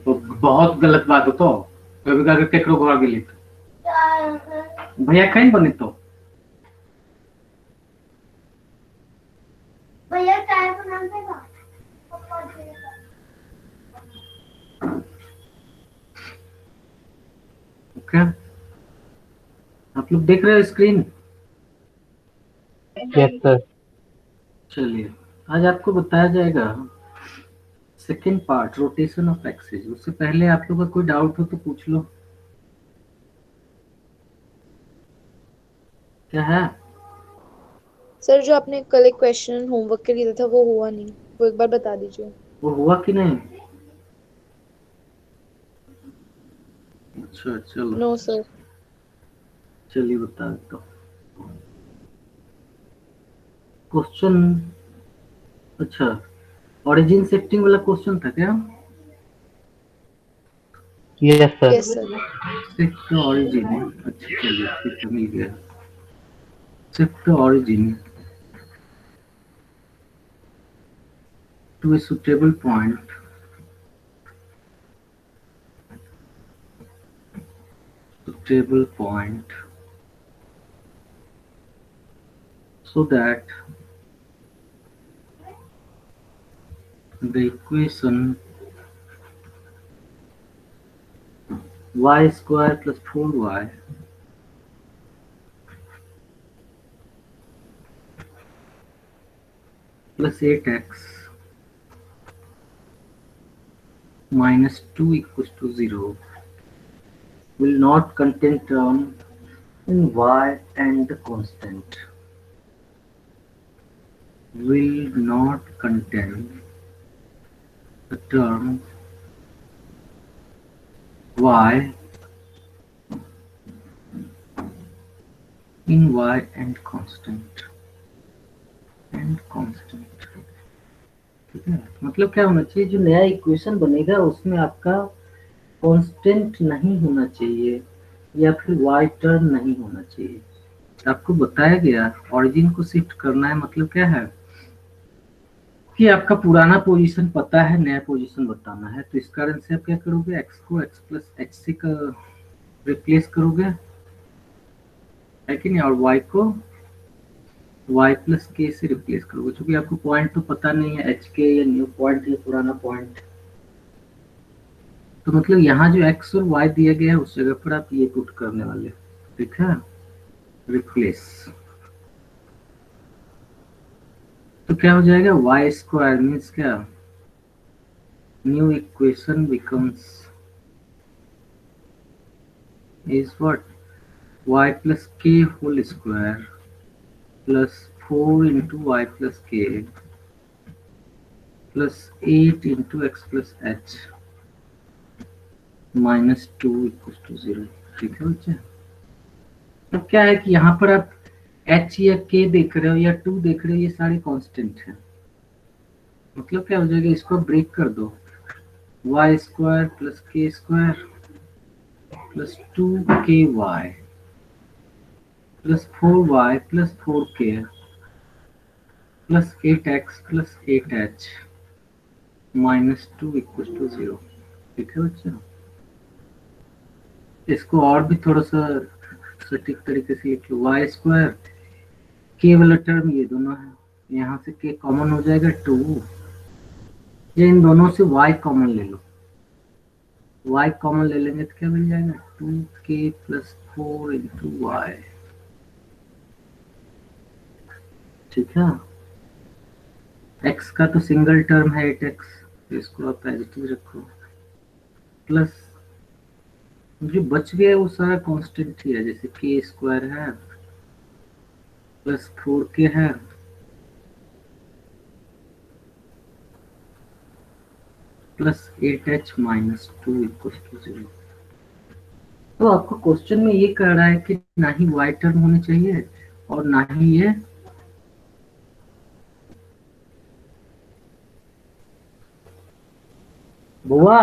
तो बहुत गलत बात हो तो कभी कभी केकरो घर गेली भैया कहीं बनी तो भैया चाय बना देगा ओके आप लोग देख रहे हो स्क्रीन यस सर। चलिए आज आपको बताया जाएगा second part rotation of axis उससे पहले आप लोगों का कोई डाउट हो तो पूछ लो क्या है सर जो आपने कल एक क्वेश्चन होमवर्क के लिए दिया था वो हुआ नहीं, वो एक बार बता दीजिए। वो हुआ कि नहीं अच्छा चलो नो सर। चलिए बता देता हूँ क्वेश्चन अच्छा ओरिजिन सेटिंग वाला क्वेश्चन था क्या yes sir. Yes sir. Shift origin अच्छा चलिए ठीक है मिल गया shift origin to a suitable point so that the equation y square plus 4y plus 8x minus 2 equals to 0 will not contain term in y and the constant will not contain the term y in y and constant ठीक है मतलब क्या होना चाहिए जो नया equation बनेगा उसमें आपका कांस्टेंट नहीं होना चाहिए या फिर वाई टर्म नहीं होना चाहिए आपको बताया गया ओरिजिन को शिफ्ट करना है मतलब क्या है कि आपका पुराना पोजीशन पता है नया पोजीशन बताना है तो इस कारण से आप क्या करोगे एक्स को एक्स प्लस एच से रिप्लेस करोगे है कि नहीं और वाई को वाई प्लस के से रिप्लेस करोगे क्योंकि आपको पॉइंट तो पता नहीं है एच के या न्यू पॉइंट या पुराना पॉइंट तो मतलब यहाँ जो एक्स और वाई दिया गया है उस जगह पर आप ये पुट करने वाले ठीक है रिप्लेस तो क्या हो जाएगा वाई स्क्वायर मीन्स क्या new equation becomes is what y plus k whole square plus 4 into y plus k plus 8 into x plus h minus 2 equals to 0 ठीक है बच्चे अब क्या है कि यहाँ पर आप h या k देख रहे हो या 2 देख रहे हो ये सारे कांस्टेंट है मतलब क्या हो जाएगा इसको ब्रेक कर दो y square plus k square plus 2ky plus 4y plus 4k plus 8x plus 8h -2 equal to 0 ठीक है बच्चों इसको और भी थोड़ा सा सटीक तरीके से लिख लो वाई स्क्वायर के वाला टर्म ये दोनों है यहाँ से के कॉमन हो जाएगा 2 ये इन दोनों से y कॉमन ले लो y कॉमन ले लेंगे तो क्या मिल जाएगा 2k प्लस 4 इंटू वाई ठीक है x का तो सिंगल टर्म है 8x तो इसको आप एज इट इज रखो प्लस जो बच गया वो सारा कांस्टेंट ही है जैसे के स्क्वायर है प्लस 4k है plus 8h minus 2 equal to 0 तो आपको क्वेश्चन में ये कह रहा है कि ना ही वाई टर्म होने चाहिए और ना ही ये बुआ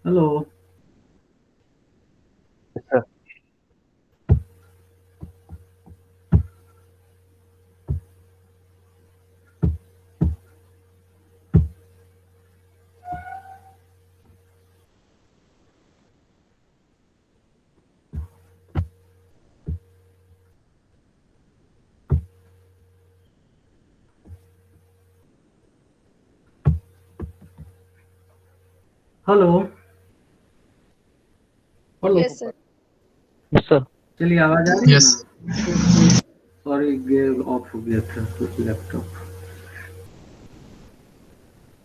hello sir hello hello yes sir. Yes sir चलिए आवाज आ रही है Yes. ना? सॉरी गेयर ऑफ हो गया था कुछ लैपटॉप।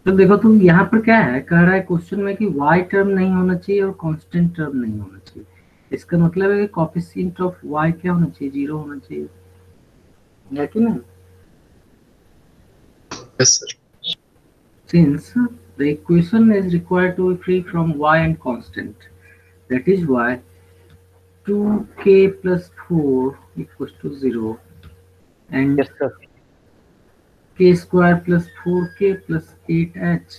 तो देखो तुम यहाँ पर क्या है कह रहा है क्वेश्चन में कि y टर्म नहीं होना चाहिए और कांस्टेंट टर्म नहीं होना चाहिए। इसका मतलब है कि कोएफिशिएंट ऑफ y क्या होना चाहिए, 0 होना चाहिए, है कि नहीं? Yes, sir. Since the equation is required to be free from y and constant, that is why 2k plus 4 equals to 0 and yes sir k square plus 4k plus 8h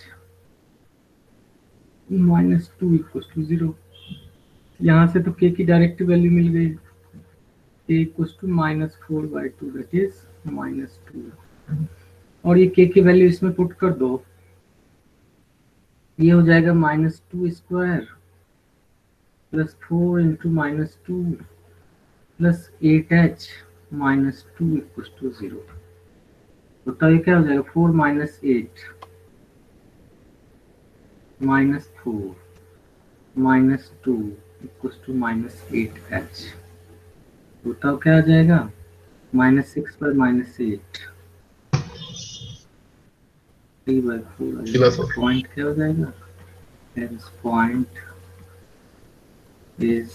minus 2 equals to 0। यहाँ से तो k की direct value मिल गई, k equals to -4/2 that is -2 और ये k की value इसमें पुट कर दो, ये हो जाएगा -2 square plus 4 into -2 plus 8h -2 equals to 0। बताओ ये क्या हो जाएगा, 4 - 8 -4 -2 इक्वल्स टू -8h। बताओ क्या आ जाएगा, -6 पर -8 3/4 आ 3/4. जाएगा। पॉइंट क्या हो जाएगा, hence point is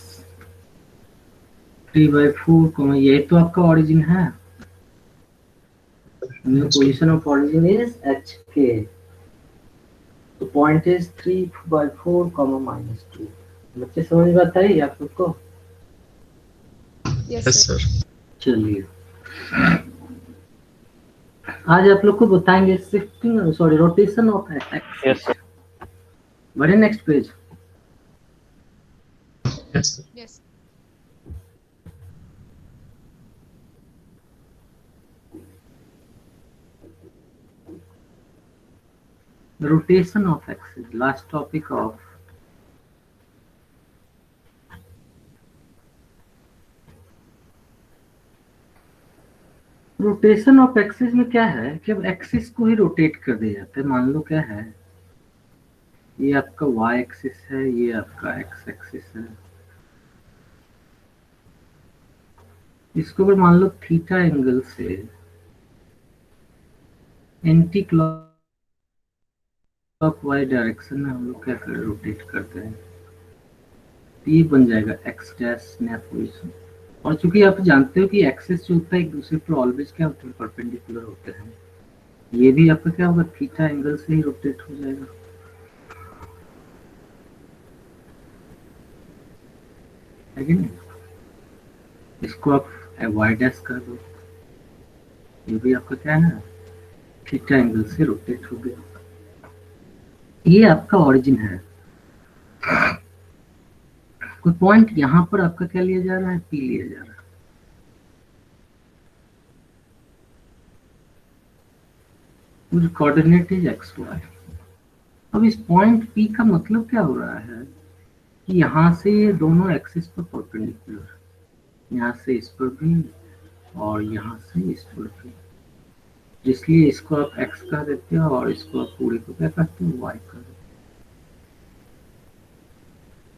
3/4, ये तो आपका ओरिजिन है। New position of origin is HK. तो पॉइंट इज 3/4, -2। बच्चे समझ में आता है आप लोग को? Yes Yes, sir. sir. चलिए आज आप लोग को बताएंगे shifting sorry rotation of yes axis. Sir बढ़े next page. Yes, sir. Yes rotation of axis, last topic of rotation of axis में क्या है कि अब एक्सिस को ही रोटेट कर दिया जाता है। मान लो क्या है, ये आपका y एक्सिस है, ये आपका x एक्सिस है। इसको अगर मान लो थीटा एंगल से एंटी क्लॉकवाइज डायरेक्शन में हम लोग क्या करें, रोटेट करते हैं, तो ये बन जाएगा x डैश नया पोजीशन। और चूंकि आप जानते हो कि एक्सिस जो होता है एक दूसरे पर ऑलवेज क्या होते हैं, परपेंडिकुलर होते हैं, ये भी आपका क्या होगा, थीटा एंगल से ही रोटेट हो जाएगा। है कि नहीं? इसको आप y डैश कर दो, ये भी आपका क्या है, थीटा एंगल से रोटेट हो गया। ये आपका ओरिजिन है। कोई पॉइंट यहाँ पर आपका क्या लिया जा रहा है, P लिया जा रहा है। कुछ कोऑर्डिनेट इज XY। अब इस पॉइंट P का मतलब क्या हो रहा है कि यहाँ से ये दोनों एक्सिस पर परपेंडिकुलर, यहाँ से इस पर भी और यहाँ से इस पर भी, इसलिए इसको आप x कह देते हो और इसको आप पूरे को क्या कहते हो, y कह देते हो,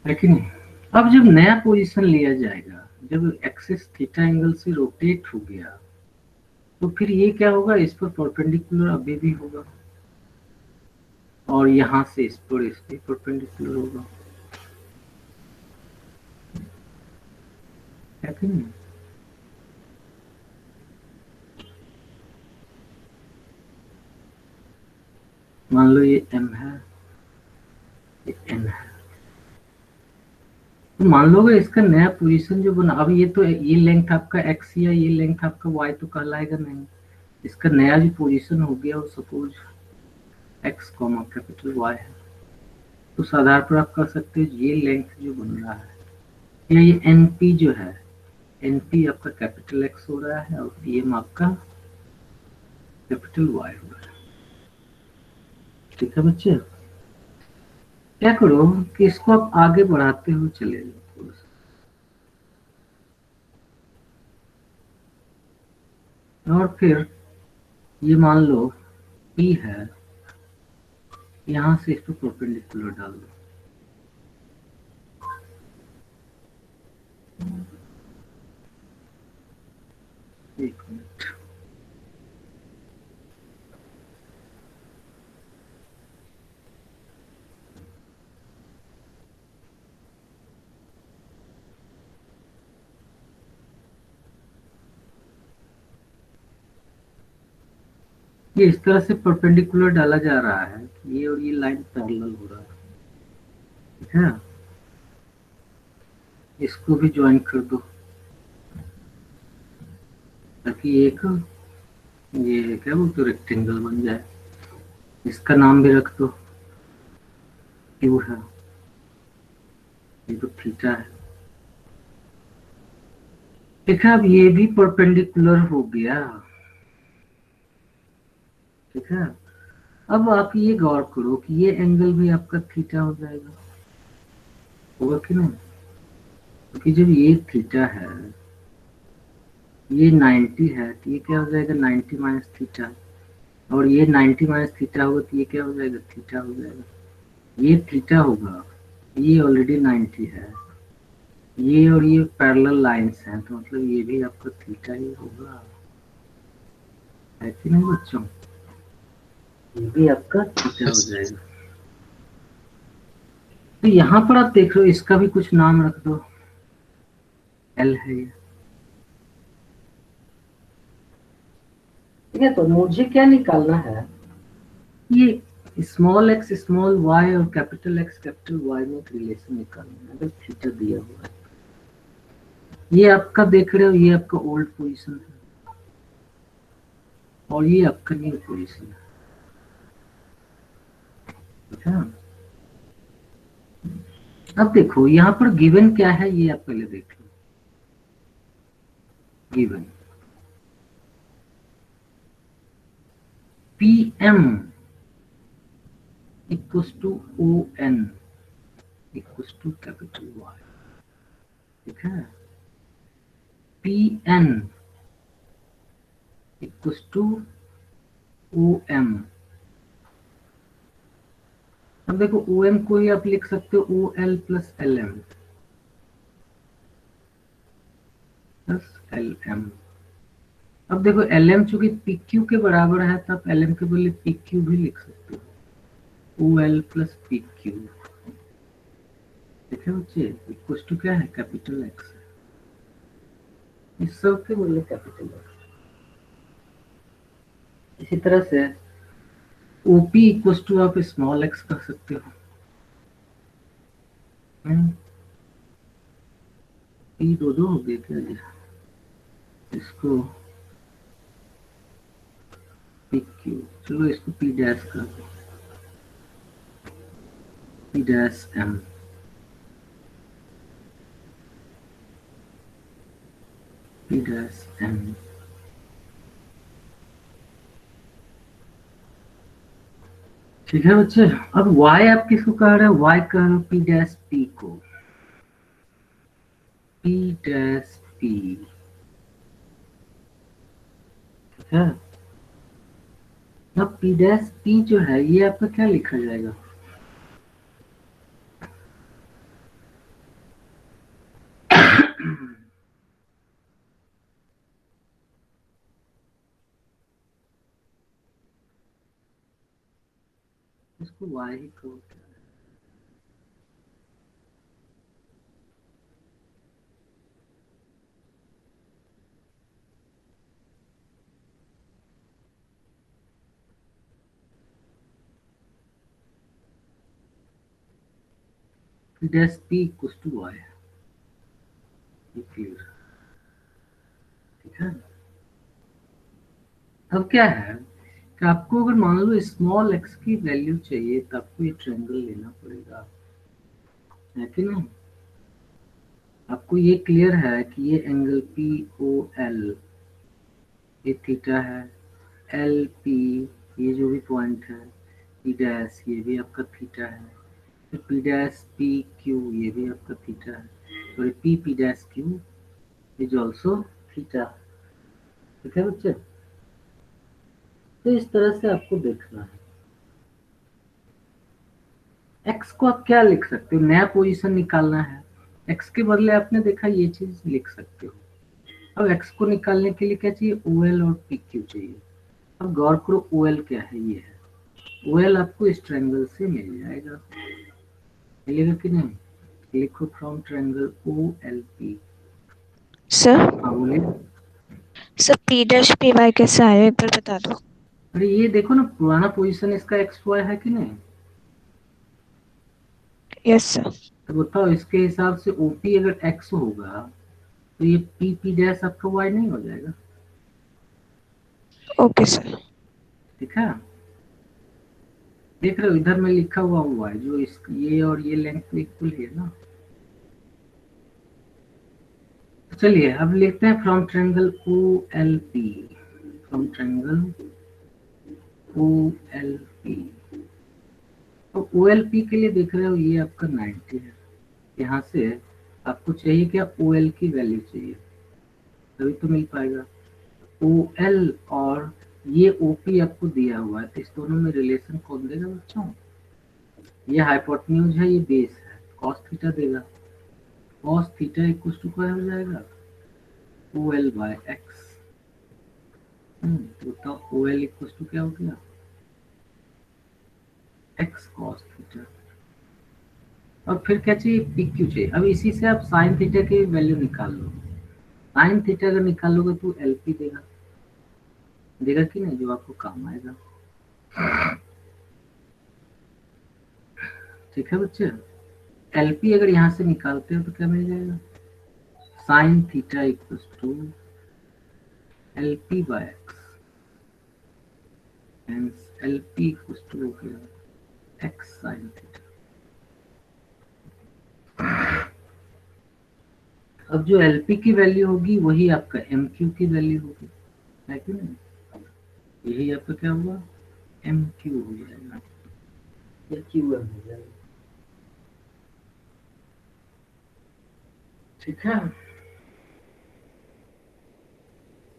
है कि नहीं? अब जब नया पोजीशन लिया जाएगा, जब एक्सिस थीटा एंगल से रोटेट हो गया, तो फिर ये क्या होगा, इस पर परपेंडिकुलर अभी भी होगा और यहाँ से इस पर परपेंडिकुलर होगा, है कि नहीं? मान लो ये m है, ये n है, तो मान लो इसका नया पोजीशन जो बना, अब ये तो ये लेंथ आपका x या ये लेंथ आपका y तो कहलाएगा नहीं, इसका नया जो पोजीशन हो गया वो सपोज x, कैपिटल Y है। उस आधार पर आप कर सकते हो ये लेंथ जो बन रहा है, या ये एनपी जो है, एनपी आपका कैपिटल एक्स हो रहा है और पीएम आपका कैपिटल वाई हो रहा है। ठीक है बच्चे, क्या करो कि इसको आप आगे बढ़ाते हुए चले जाओ थोड़ा सा, और फिर ये मान लो पी है, यहां से इसको परपेंडिकुलर डाल दो। एक मिनट, ये इस तरह से परपेंडिकुलर डाला जा रहा है कि ये और ये लाइन पैरेलल हो रहा है। ठीक है, इसको भी ज्वाइन कर दो ताकि एक ये क्या बोलते रेक्टेंगल बन जाए। इसका नाम भी रख दो, क्यू है, ये तो थीटा है। ठीक है, अब ये भी परपेंडिकुलर हो गया। ठीक है, अब आप ये गौर करो कि ये एंगल भी आपका थीटा हो जाएगा, होगा कि नहीं? क्योंकि जब ये थीटा है, ये 90 है, तो ये क्या हो जाएगा 90 माइनस थीटा, और ये 90 माइनस थीटा होगा तो ये क्या हो जाएगा थीटा हो जाएगा। ये थीटा होगा, ये ऑलरेडी 90 है, ये और ये पैरेलल लाइंस हैं, तो मतलब ये भी आपका थीटा ही होगा, है कि नहीं बच्चों? ये भी आपका थीटा हो जाएगा। तो यहाँ पर आप देख रहे हो, इसका भी कुछ नाम रख दो, एल है ये। ठीक है, तो मुझे क्या निकालना है, ये स्मॉल एक्स स्मॉल वाई और कैपिटल एक्स कैपिटल वाई में एक रिलेशन निकालना है। अगर थीटा दिया हुआ है, ये आपका देख रहे हो, ये आपका ओल्ड पोजीशन है और ये आपका न्यू पोजीशन है। अच्छा, अब देखो यहाँ पर गिवन क्या है, ये आप पहले देख लो। Given P M equals to O N equals to capital Y. ठीक है, P N equals to O M. अब देखो ओ एम को ही आप लिख सकते हो O L plus L M plus L M. अब देखो एल एम चूंकि पी क्यू के बराबर है, तो आप एल एम के बदले पी क्यू भी लिख सकते हो, O L plus P Q. ठीक है बच्चे, इक्वल्स टू क्या है कैपिटल एक्स, इस सब के बदले कैपिटल एक्स। इसी तरह से ओपी इक्वल्स टू आप स्मॉल एक्स कर सकते हो, पी दो हो गए क्या जी? इसको पी क्यू, चलो इसको पी डैश कर दो, P dash M, P dash M. ठीक है बच्चे, अब y आप किसको कह रहे हो, y कह रहे हो पी डैश पी को, पी डैश पी। ठीक है, अब पी डैश पी जो है ये आपका क्या लिखा जाएगा, इसको y ही कहो, P dash P equal to y, ये क्लियर। ठीक है, अब क्या है कि आपको अगर मान लो स्मॉल एक्स की वैल्यू चाहिए तो आपको ये ट्रायंगल लेना पड़ेगा, है कि नहीं? आपको ये क्लियर है कि ये एंगल पी ओ एल ये थीटा है, एल पी ये जो भी पॉइंट है, पी डैश ये भी आपका थीटा है, फिर पी डैश पी क्यू ये भी आपका थीटा है, sorry P P dash Q is also theta. ठीक है बच्चे? तो इस तरह से आपको देखना है। एक्स को आप क्या लिख सकते हो, नया पोजीशन निकालना है, एक्स के बदले आपने देखा ये चीज लिख सकते हो। अब एक्स को निकालने के लिए क्या चाहिए, ओ एल और पी क्यू चाहिए। अब गौर करो ओ एल क्या है, ये है ओ एल, आपको इस ट्रायंगल से मिल जाएगा, मिलेगा कि नहीं? लिखो from triangle O L P. Sir हाँ बोलिए। Sir P dash P y कैसे आया एक बार बता दो। अरे ये देखो ना, पुराना पोजीशन इसका एक्स वाई है कि नहीं? Yes sir. तो बताओ इसके हिसाब से ओपी अगर एक्स होगा तो ये पी पी डैश आपका वाई नहीं हो जाएगा? Okay sir. ठीक है, देख रहे हो इधर में लिखा हुआ है जो इस ये और ये लेंथ तो इक्वल है ना। तो चलिए अब लिखते हैं from triangle O L P, from triangle O L P. तो ओ एल पी के लिए देख रहे हो ये आपका 90 है, यहाँ से आपको चाहिए क्या, ओ एल की वैल्यू चाहिए, तभी तो मिल पाएगा। ओ एल और ये ओ पी आपको दिया हुआ है, तो इस दोनों में रिलेशन कौन देगा बच्चों? ये हाइपोटेन्यूज है, ये बेस है, कॉस थीटा देगा। कॉस थीटा इक्वल टू क्या हो जाएगा, ओ एल बाय एक्स। तो बताओ ओ एल इक्वल टू क्या हो गया, एक्स कॉस थीटा। और फिर क्या चाहिए, पी क्यू चाहिए। अब इसी से आप साइन थीटा की वैल्यू निकाल लो, साइन थीटा अगर निकालोगे तो एल पी देगा, देगा कि नहीं, जो आपको काम आएगा। ठीक है बच्चे, एल पी अगर यहाँ से निकालते हो तो क्या मिल जाएगा, sine theta equal to L P by x, hence L P equal to हो गया एक्स साइन थीटा। अब जो एल पी की वैल्यू होगी वही आपका एम क्यू की वैल्यू होगी, है कि नहीं? यही आपका क्या हुआ, एम क्यू हो जाएगा या क्यू एम हो जाएगा। ठीक है,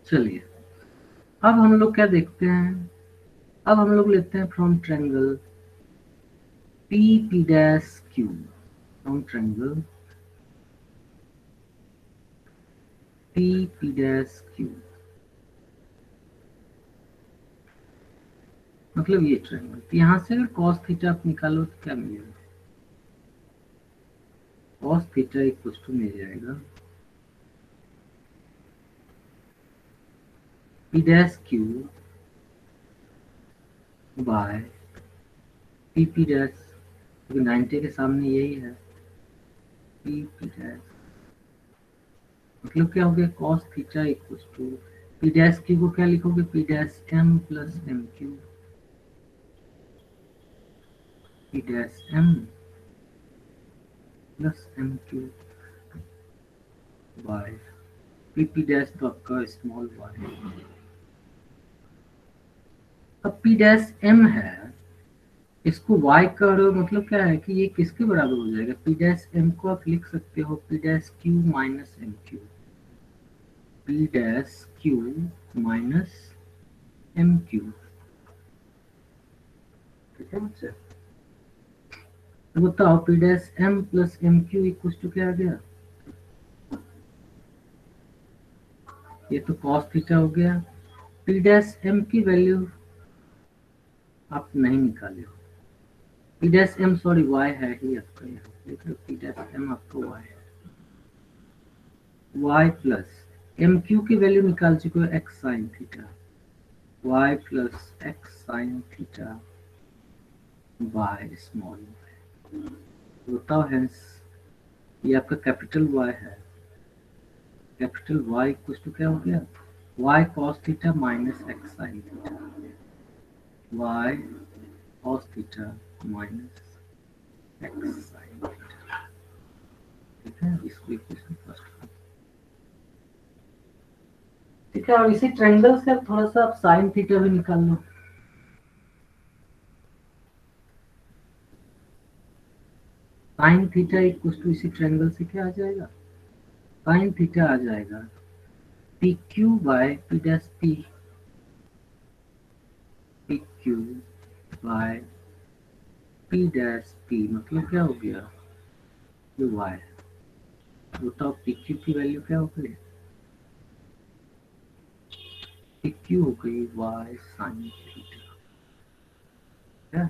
चलिए अब हम लोग क्या देखते हैं, अब हम लोग लेते हैं from triangle P P dash Q, from triangle P P dash Q, मतलब ये ट्रायंगल। तो यहाँ से अगर कॉस थीटा आप निकालो तो क्या मिलेगा, कॉस थीटा इक्वल टू मिल जाएगा P dash Q by P P dash, क्योंकि 90 के सामने यही है, पी पी डैश, मतलब क्या हो गया, cos theta equal to P dash Q को क्या लिखोगे, P dash M plus M Q, P dash M plus M Q by P P dash तो आपका स्मॉल वाई। अब पी डैश एम है, इसको y कर मतलब क्या है कि ये किसके बराबर हो जाएगा, पी डैश एम को आप लिख सकते हो P dash Q minus M Q, P dash Q minus M Q. ठीक है बच्चे, तो बताओ P dash M plus M Q equal to क्या आ गया, ये तो कॉस थीटा हो गया। पी डैश एम की वैल्यू आप नहीं निकाले हो, P dash M sorry y है ही आपका, यहाँ देख लो पी डैश एम आपका वाई है, वाई प्लस एम क्यू की वैल्यू निकाल चुके हो x sine theta, y plus x sine theta by small y. बताओ हेंस ये आपका कैपिटल वाई है, कैपिटल वाई इक्वल टू क्या हो गया, y cos theta minus x sine theta. y cos theta minus x sin theta. ठीक है, इसको इक्वेशन फर्स्ट। ठीक है, और इसी ट्रायंगल से थोड़ा सा आप साइन थीटा भी निकाल लो। साइन थीटा इक्वल टू इसी ट्रायंगल से क्या आ जाएगा? साइन थीटा आ जाएगा P Q by P dash P, P Q by P dash P, मतलब क्या हो गया? ये वाई। बताओ पी क्यू की वैल्यू क्या हो गई? पी क्यू हो गई वाई साइन थीटा। है?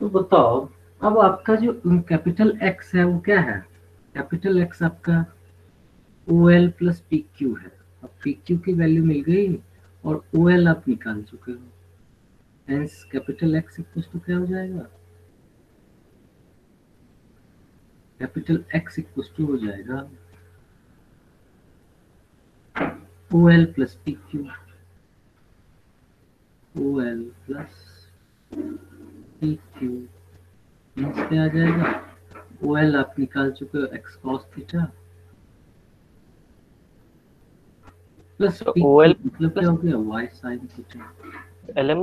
तो बताओ, अब आपका जो कैपिटल एक्स है वो क्या है? कैपिटल एक्स आपका O L plus P Q है। अब पी क्यू की वैल्यू मिल गई और ओ एल आप निकाल चुके हो, hence capital X equal to क्या हो जाएगा? कैपिटल एक्स इक्वल टू हो जाएगा O L plus P Q, O L plus P Q means क्या आ जाएगा? ओ एल आप निकाल चुके हो एक्स कॉस थीटा प्लस तो पी ओ क्यू, एल मतलब क्या प्लस हो गया? Y sine theta. L M.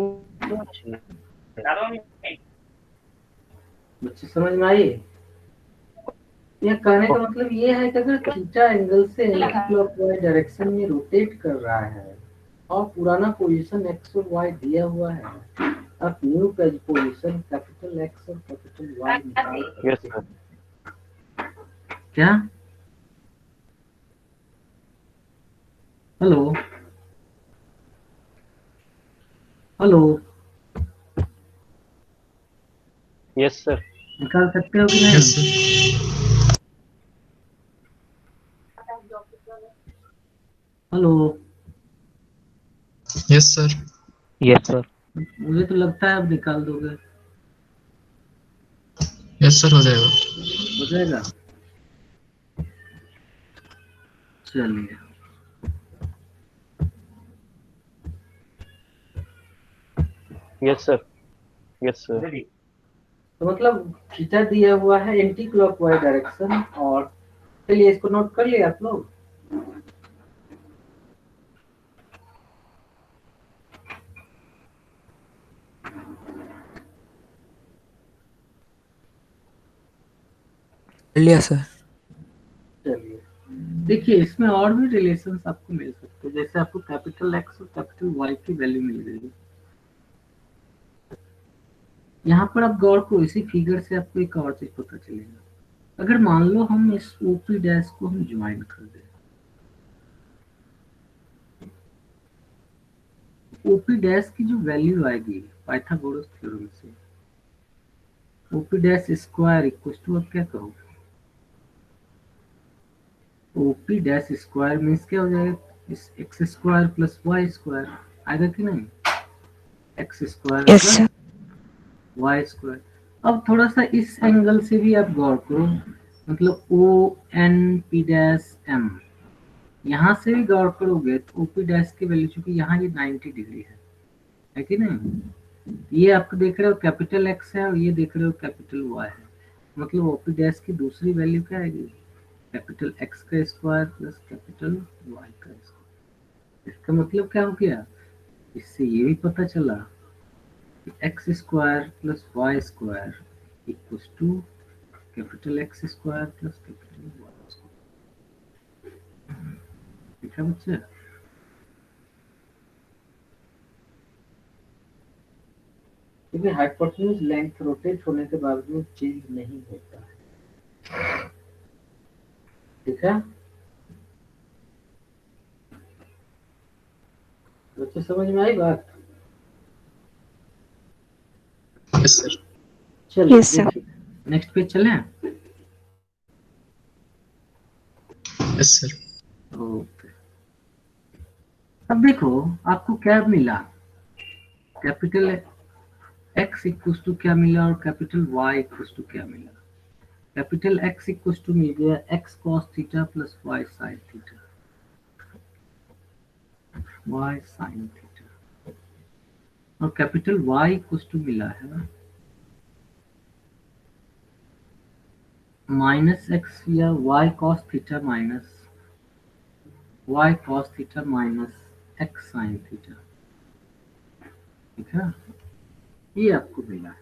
बच्चे समझ में आई? यह कहने का मतलब ये है कि अगर थीटा एंगल से एंटी क्लॉकवाइज डायरेक्शन में रोटेट कर रहा है और पुराना पोजीशन एक्स और वाई दिया हुआ है, आप न्यू पोजीशन कैपिटल एक्स और कैपिटल वाई निकाल यस सकते सर। हैं। क्या? Hello hello, yes sir. निकाल सकते हो कि नहीं? Yes sir. Hello, yes sir. Yes sir. मुझे तो लगता है आप निकाल दोगे। यस सर, हो जाएगा। हो जाएगा, चलिए। Yes sir. Yes sir. तो मतलब थीटा दिया हुआ है एंटी क्लॉकवाइज डायरेक्शन, और चलिए इसको नोट कर लिया आप लोग। लिया सर। चलिए, देखिए इसमें और भी रिलेशंस आपको मिल सकते हैं, जैसे आपको कैपिटल एक्स और कैपिटल वाई की वैल्यू मिल गई। यहाँ पर आप गौर को इसी फिगर से आपको एक और चीज पता चलेगा। अगर मान लो हम इस ओपी डैश को हम ज्वाइन कर दें, ओपी डैश की जो वैल्यू आएगी पाइथागोरस थ्योरम से, O P dash square equal to, अब क्या करो, ओपी डैश स्क्वायर मीन्स क्या हो जाएगा? इस x square plus y square आएगा कि नहीं? X square yes plus sir. Y square. अब थोड़ा सा इस एंगल से भी आप गौर करो, मतलब O N P dash M, यहाँ से भी गौर करोगे तो ओपी डैश की वैल्यू, चूंकि यहाँ ये 90 डिग्री है कि नहीं? ये आप देख रहे हो कैपिटल एक्स है और ये देख रहे हो कैपिटल वाई है, मतलब ओपी डैश की दूसरी वैल्यू क्या आएगी? कैपिटल एक्स का स्क्वायर प्लस कैपिटल वाई का स्क्वायर। इसका मतलब क्या हो गया? इससे ये भी पता चला कि x square plus y square equals to capital X square plus capital Y square. ठीक है बच्चे? क्योंकि हाइपोटेन्यूज लेंथ रोटेट होने के बावजूद चेंज नहीं होता है। ठीक है बच्चे, समझ में आई बात? Yes sir. चलिए यस सर। देखिए, नेक्स्ट पेज चलें। Yes sir. ओके, अब देखो आपको क्या मिला? कैपिटल एक्स इक्वल्स टू क्या मिला और कैपिटल वाई इक्वल्स टू क्या मिला? कैपिटल एक्स इक्वल्स टू मिल गया x cos theta plus y sine theta, y sine theta. और कैपिटल वाई इक्वल टू मिला है माइनस एक्स या y cos theta minus y cos theta minus x sine theta, ठीक है, ये आपको मिला है।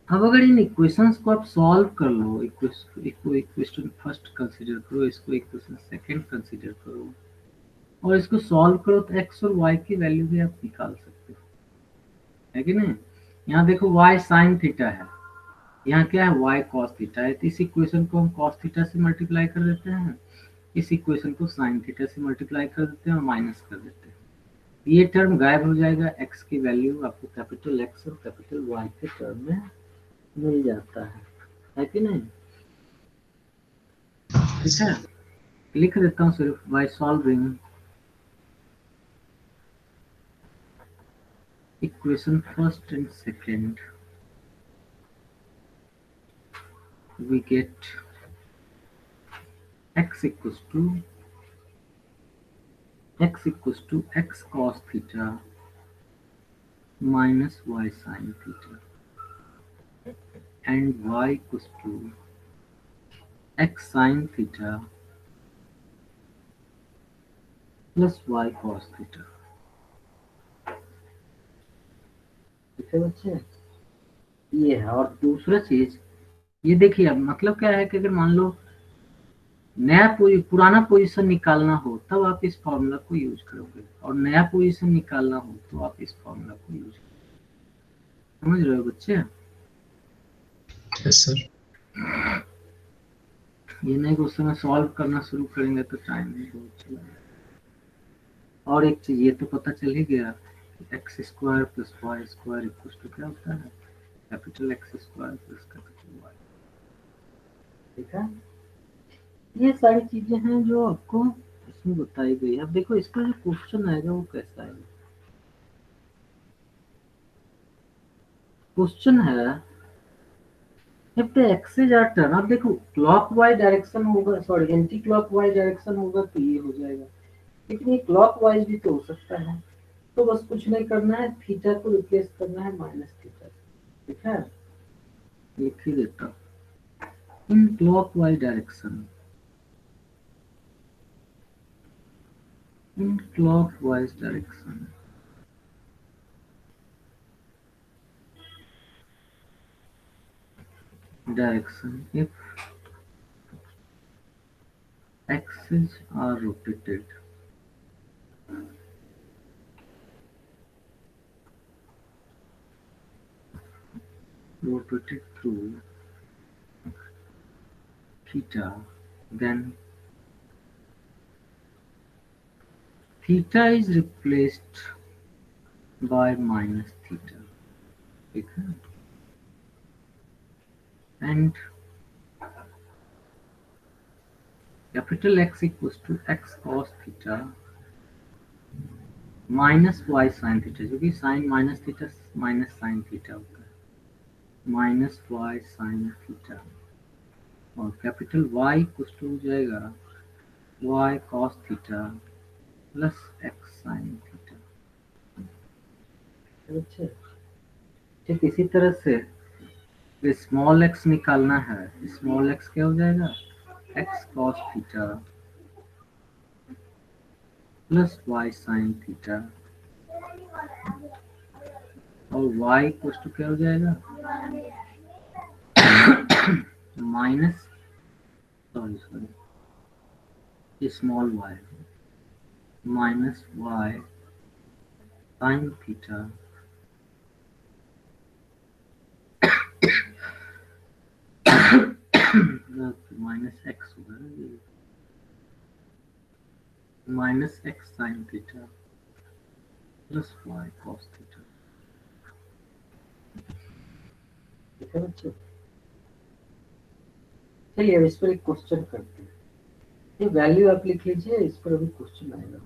अब अगर इन इक्वेशंस को आप सॉल्व कर लो, इक्वेशन फर्स्ट कंसीडर करो, इसको इक्वेशन सेकंड कंसीडर करो और इसको सॉल्व करो तो एक्स और वाई की वैल्यू भी आप निकाल सकते हो, है कि नहीं। यहाँ देखो वाई साइन थीटा है, यहाँ क्या है वाई कॉस थीटा है, तो इस इक्वेशन को हम कॉस थीटा से मल्टीप्लाई कर देते हैं, इस इक्वेशन को साइन थीटा से मल्टीप्लाई कर देते हैं और माइनस कर देते हैं, ये टर्म गायब हो जाएगा, एक्स की वैल्यू आपको कैपिटल एक्स और कैपिटल वाई के टर्म में मिल जाता है कि नहीं। ठीक है, लिख देता हूँ सिर्फ by solving equation first and second we get x equals to x cos theta minus y sin theta and y equals to x sin theta plus y cos theta। ठीक है बच्चे, ये है। और दूसरा चीज ये देखिए, अब मतलब क्या है कि अगर मान लो नया पुराना पोजीशन निकालना हो तब आप इस फॉर्मूला को यूज करोगे और नया पोजीशन निकालना हो तो आप इस फॉर्मूला को यूज करोगे। समझ रहे हो बच्चे? Yes sir. ये नहीं कि उस समय सॉल्व करना शुरू करेंगे तो टाइम नहीं बहुत चला। और एक चीज ये तो पता चल ही गया, x square plus y square equal to क्या होता है, capital X square plus capital Y. ठीक है, ये सारी चीजें हैं जो आपको इसमें बताई गई है। अब देखो इसका जो क्वेश्चन आएगा वो कैसा आएगा। क्वेश्चन है if the axes are turned, अब देखो क्लॉकवाइज डायरेक्शन होगा, सॉरी एंटी क्लॉकवाइज डायरेक्शन होगा तो ये हो जाएगा, लेकिन ये क्लॉकवाइज भी तो हो सकता है। तो बस कुछ नहीं करना है, थीटा को रिप्लेस करना है माइनस थीटा। ठीक है, लिख ही देता हूँ in clockwise direction, in clockwise direction if axes are rotated through theta, then theta is replaced by minus theta। ठीक है, and capital X equals to x cos theta minus y sin theta, जो कि sin minus theta minus sin theta होता है, minus y sin theta, और capital Y equal to हो जाएगा y cos theta plus x sin theta. अच्छा, ठीक इसी तरह से स्मॉल x निकालना है, स्मॉल x क्या हो जाएगा, x cos theta plus y sin theta, और y इक्वल टू क्या हो जाएगा minus sorry small y minus y sin theta minus x होगा ना, ये minus x sine theta plus y cos theta. ठीक है बच्चों, चलिए अब इस पर एक क्वेश्चन करते हैं। ये वैल्यू आप लिख लीजिए, इस पर अभी क्वेश्चन आएगा।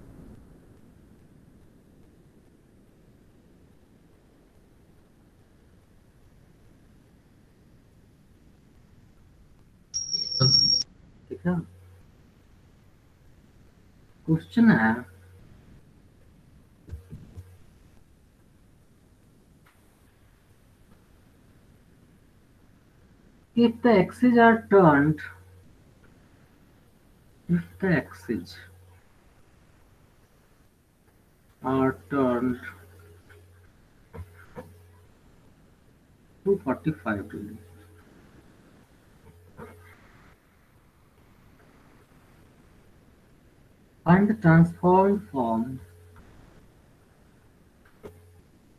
ठीक है, क्वेश्चन है if the axes are turned, if the axes are turned 245 really. Find the transformed form.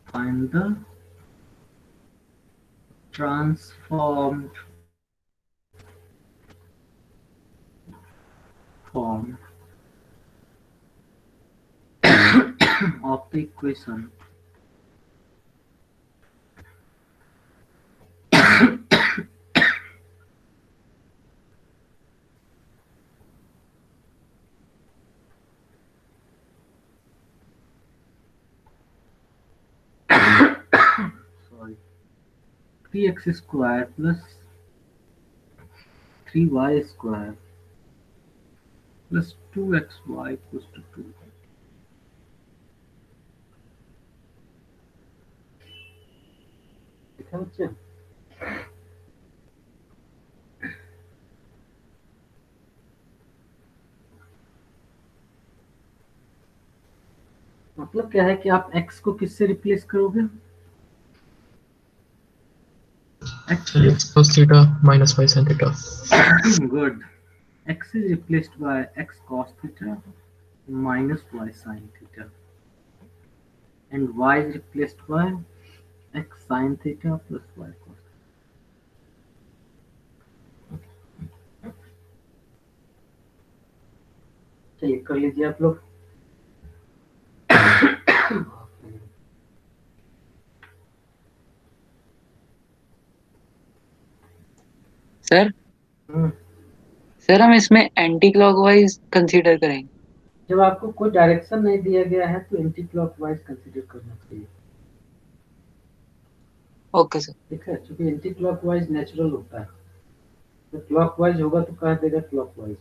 Find the transformed form of the equation sorry 3x square plus 3y square plus 2xy equals to 2. देखा बच्चे? मतलब क्या है कि आप x को किससे replace करोगे? x x cos theta minus y sin theta. good. X is replaced by x cos theta minus y sin theta, and y is replaced by x sin theta plus y cos. चलिए कर लीजिए आप लोग. Sir sir हम इसमें anti clockwise consider करेंगे. जब आपको कोई डायरेक्शन नहीं दिया गया है तो एंटी क्लॉकवाइज कंसीडर करना चाहिए. Okay sir. ठीक है, क्योंकि एंटी क्लॉकवाइज नेचुरल होता है. तो क्लॉकवाइज होगा तो कहा देगा clockwise.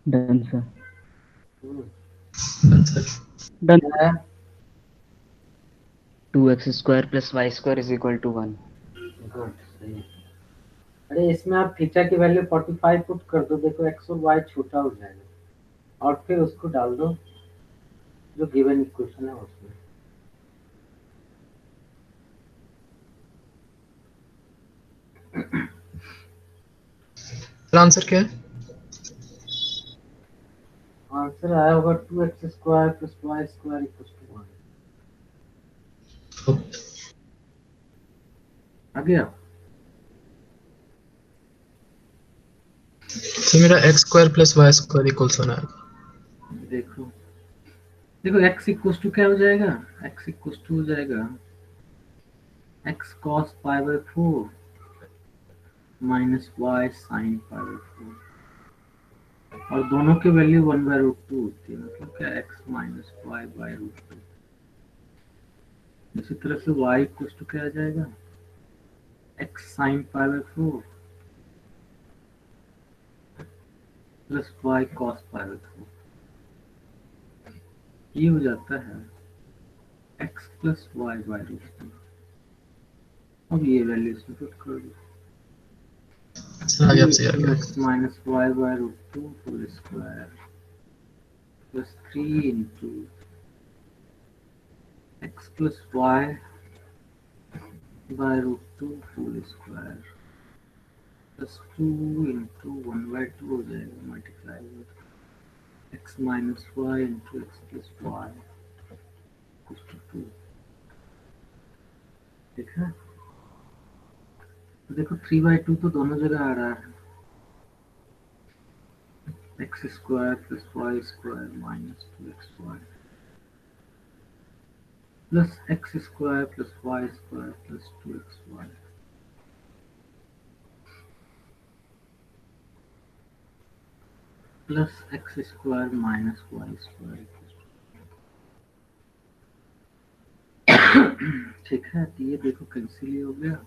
Done sir. Done, sir. Done. क्या है? 2x square plus y square is equal to 1. Good, सही. अरे इसमें आप थीटा की वैल्यू 45 पुट कर दो. देखो एक्स और वाई छोटा हो जाएगा और फिर उसको डाल दो जो गिवन इक्वेशन है उसमें. सर आंसर क्या है? आंसर आया होगा 2x square plus y square equals to 1. आ गया? तो मेरा x square plus y square equals होना है. देखो देखो x इक्वल्स टू क्या हो जाएगा? x इक्वल्स टू हो जाएगा x cos pi by 4 minus y sin pi by 4, और दोनों की वैल्यू 1/√2 होती है. मतलब क्या x माइनस y बाय √2. इसी तरह से y इक्वल्स टू क्या आ जाएगा? x sin pi by 4 plus y cos pi by 4. ये हो जाता है x प्लस y बाय √2. अब ये वैल्यू इसमें पुट कर दो. सर आगे आपसे आ गया. x minus y by √2 whole square plus 3 into x plus y by √2 whole square plus 2 into 1/2 हो जाएगा multiply with x minus y into x plus y equals to 2. ठीक है? तो देखो 3/2 तो दोनों जगह आ रहा है. x square plus y square minus 2xy plus x square plus y square plus 2xy plus x square minus y square ठीक है, तो ये देखो कैंसिल हो गया।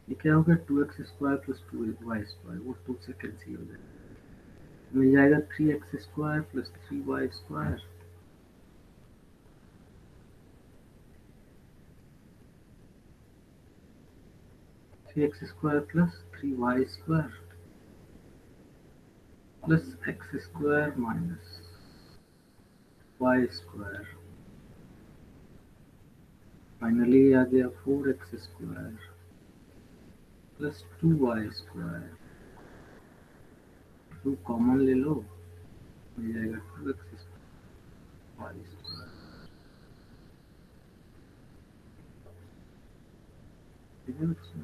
ये क्या हो गया, 2x square plus 2y square, वो 2 से कैंसिल हो जाएगा, मिल जाएगा 3x square plus 3y square plus 3y square plus x square minus y square, finally आ गया 4x square plus 2y square, 2 common ले लो, मिल जाएगा 2x स्क्वायर y स्क्वायर। ठीक है बच्चों,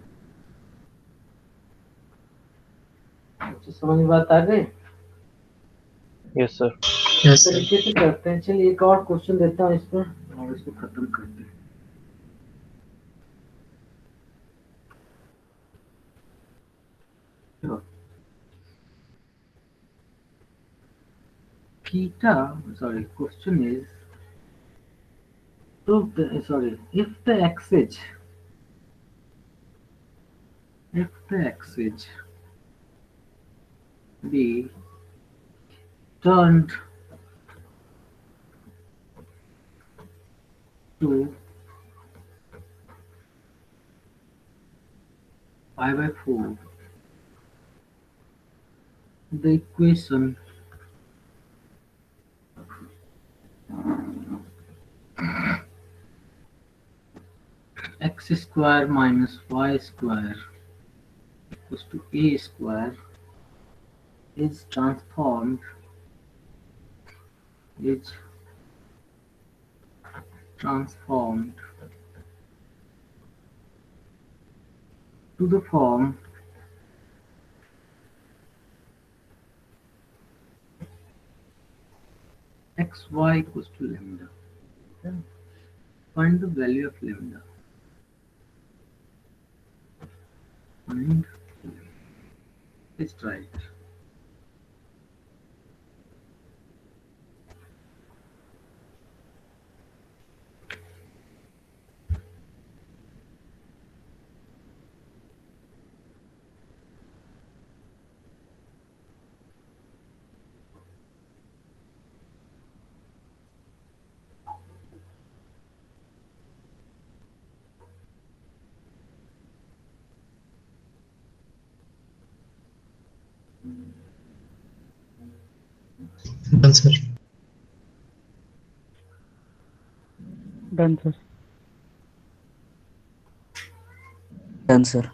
बच्चों समझ में बात आ गई? Yes sir. Yes, sir. तरीके से करते हैं। चलिए एक और क्वेश्चन देता हूँ इस पर और इसको खत्म करते हैं। Theta, sorry, question is, prove the, sorry, if the axis be turned to pi by 4, the equation x square minus y square equals to a square is transformed to the form xy equals to lambda. Okay. Find the value of lambda. Find, let's try it. Done, sir. Done sir. Done sir.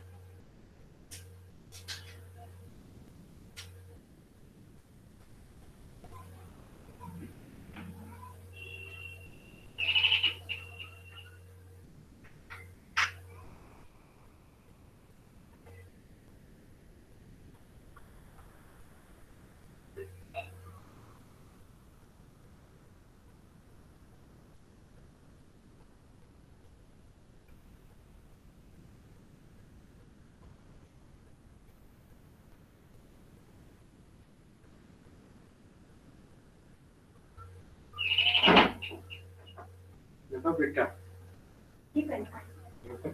देखो बेटा,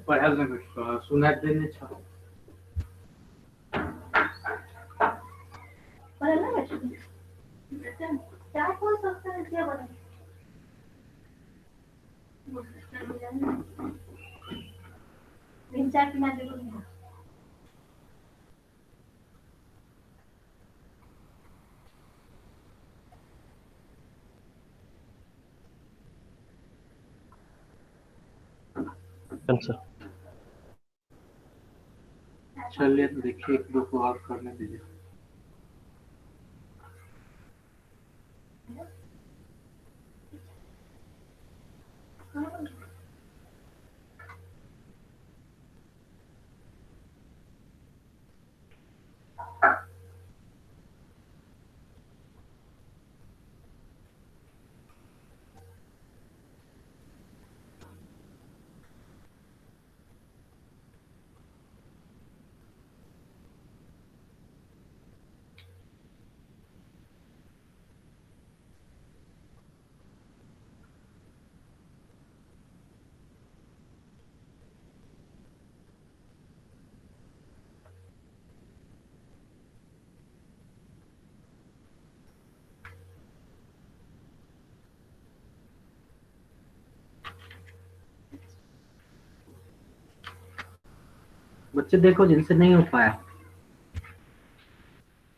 पढ़ाल ना बेटा, सुना देने छो। Done sir. चलिए तो देखिए, एक दो को और करने दीजिए। बच्चे देखो जिनसे नहीं हो पाया,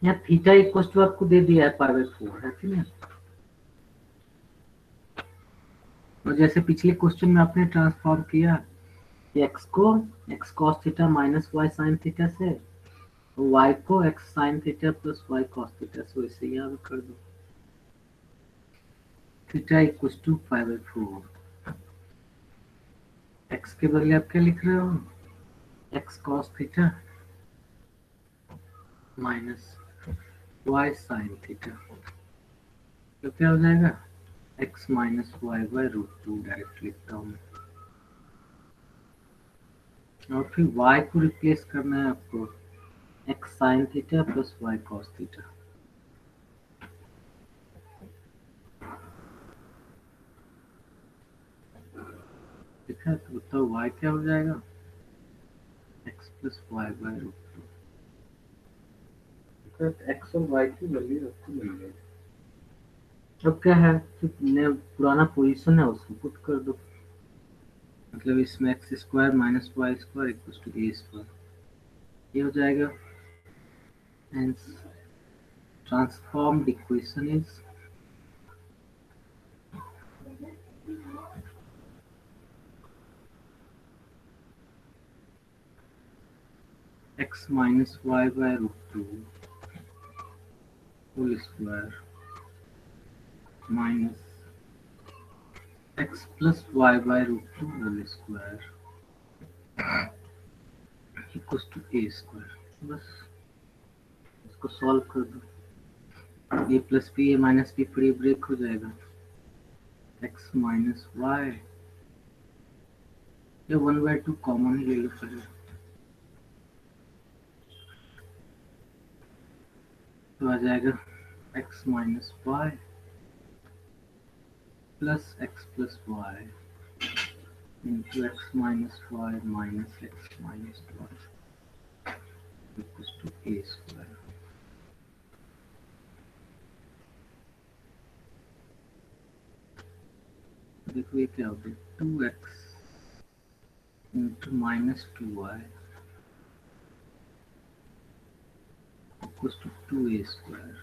यहाँ थीटा इक्वल टू आपको दे दिया है π/4 है कि नहीं। और जैसे पिछले क्वेश्चन में आपने ट्रांसफॉर्म किया एक्स को x cos theta minus y sine theta से, y को x sin theta plus y cos theta से, वैसे यहाँ भी कर दो। थीटा इक्वल्स टू π/4, x के बदले आप क्या लिख रहे हो, x cos theta minus y sin theta, तो क्या हो जाएगा x minus y by root 2 direct लिखता हूँ मैं। और फिर y को रिप्लेस करना है आपको x sin theta plus y cos theta. ठीक है, तो बताओ y क्या हो जाएगा, x plus y by root 2। x और y की वैल्यू आपको मिल गई। अब क्या है कि पुराना पोजीशन है उसको पुट कर दो, मतलब इसमें x square minus y square equals to a square, ये हो जाएगा। Hence, transformed equation is x minus y by root 2 whole square minus x plus y by root 2 whole square equals to a square। बस इसको solve कर दो, a plus b a minus b फ्री ब्रेक हो जाएगा, x माइनस वाई, ये 1/2 common ही ले लो पहले, तो आ जाएगा x minus y plus x plus y into x minus y minus x minus y equals to a square. देखो ये क्या हो गया, 2x into minus 2y equals to 2a square.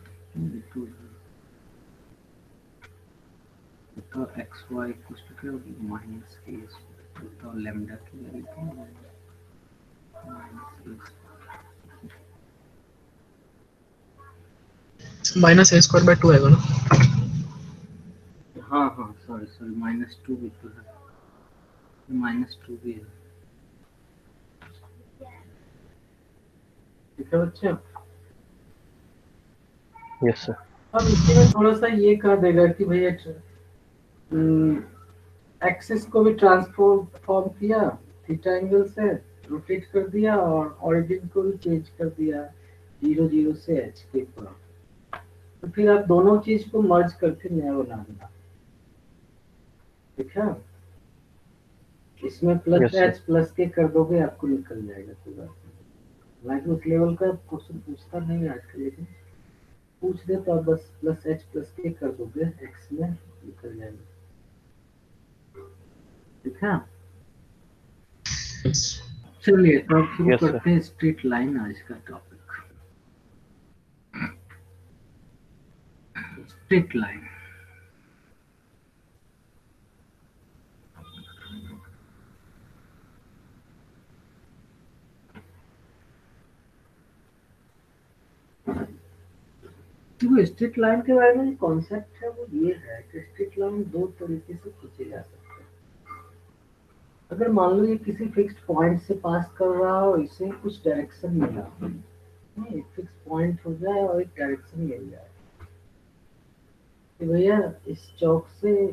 तो एक्स वाई इक्वल्स टू क्या होगी minus a square, तो lambda की वैल्यू क्या है minus a minus a square by 2 आएगा ना। हाँ हाँ सॉरी सॉरी माइनस 2 भी तो है, माइनस 2 भी है। ठीक है बच्चे, यस सर। अब इसी में थोड़ा सा ये कह देगा कि भैया एक्सिस को भी ट्रांसफॉर्म किया, थीटा एंगल से रोटेट कर दिया और ऑरिजिन को भी चेंज कर दिया 0 0 से h के पर, तो फिर आप दोनों चीज को मर्ज करके नया बना देना। ठीक है, इसमें plus Yes, sir. h plus के कर दोगे आपको निकल जाएगा कोई बात नहीं। हालांकि उस लेवल का क्वेश्चन पूछता नहीं आजकल, लेकिन पूछ दे तो आप बस प्लस h प्लस के कर दोगे x में निकल जाएगा। ठीक है, चलिए तो अब शुरू Yes, sir. करते हैं स्ट्रेट लाइन आज का टॉपिक। स्ट्रेट लाइन, तो स्ट्रेट लाइन के बारे में कॉन्सेप्ट है वो ये है कि स्ट्रेट लाइन दो तरीके से खींचे जा सकते हैं। अगर मान लो ये किसी फिक्स्ड पॉइंट से पास कर रहा हो, इसे कुछ डायरेक्शन मिला, एक फिक्स पॉइंट हो जाए और एक डायरेक्शन मिल जाए कि भैया इस चौक से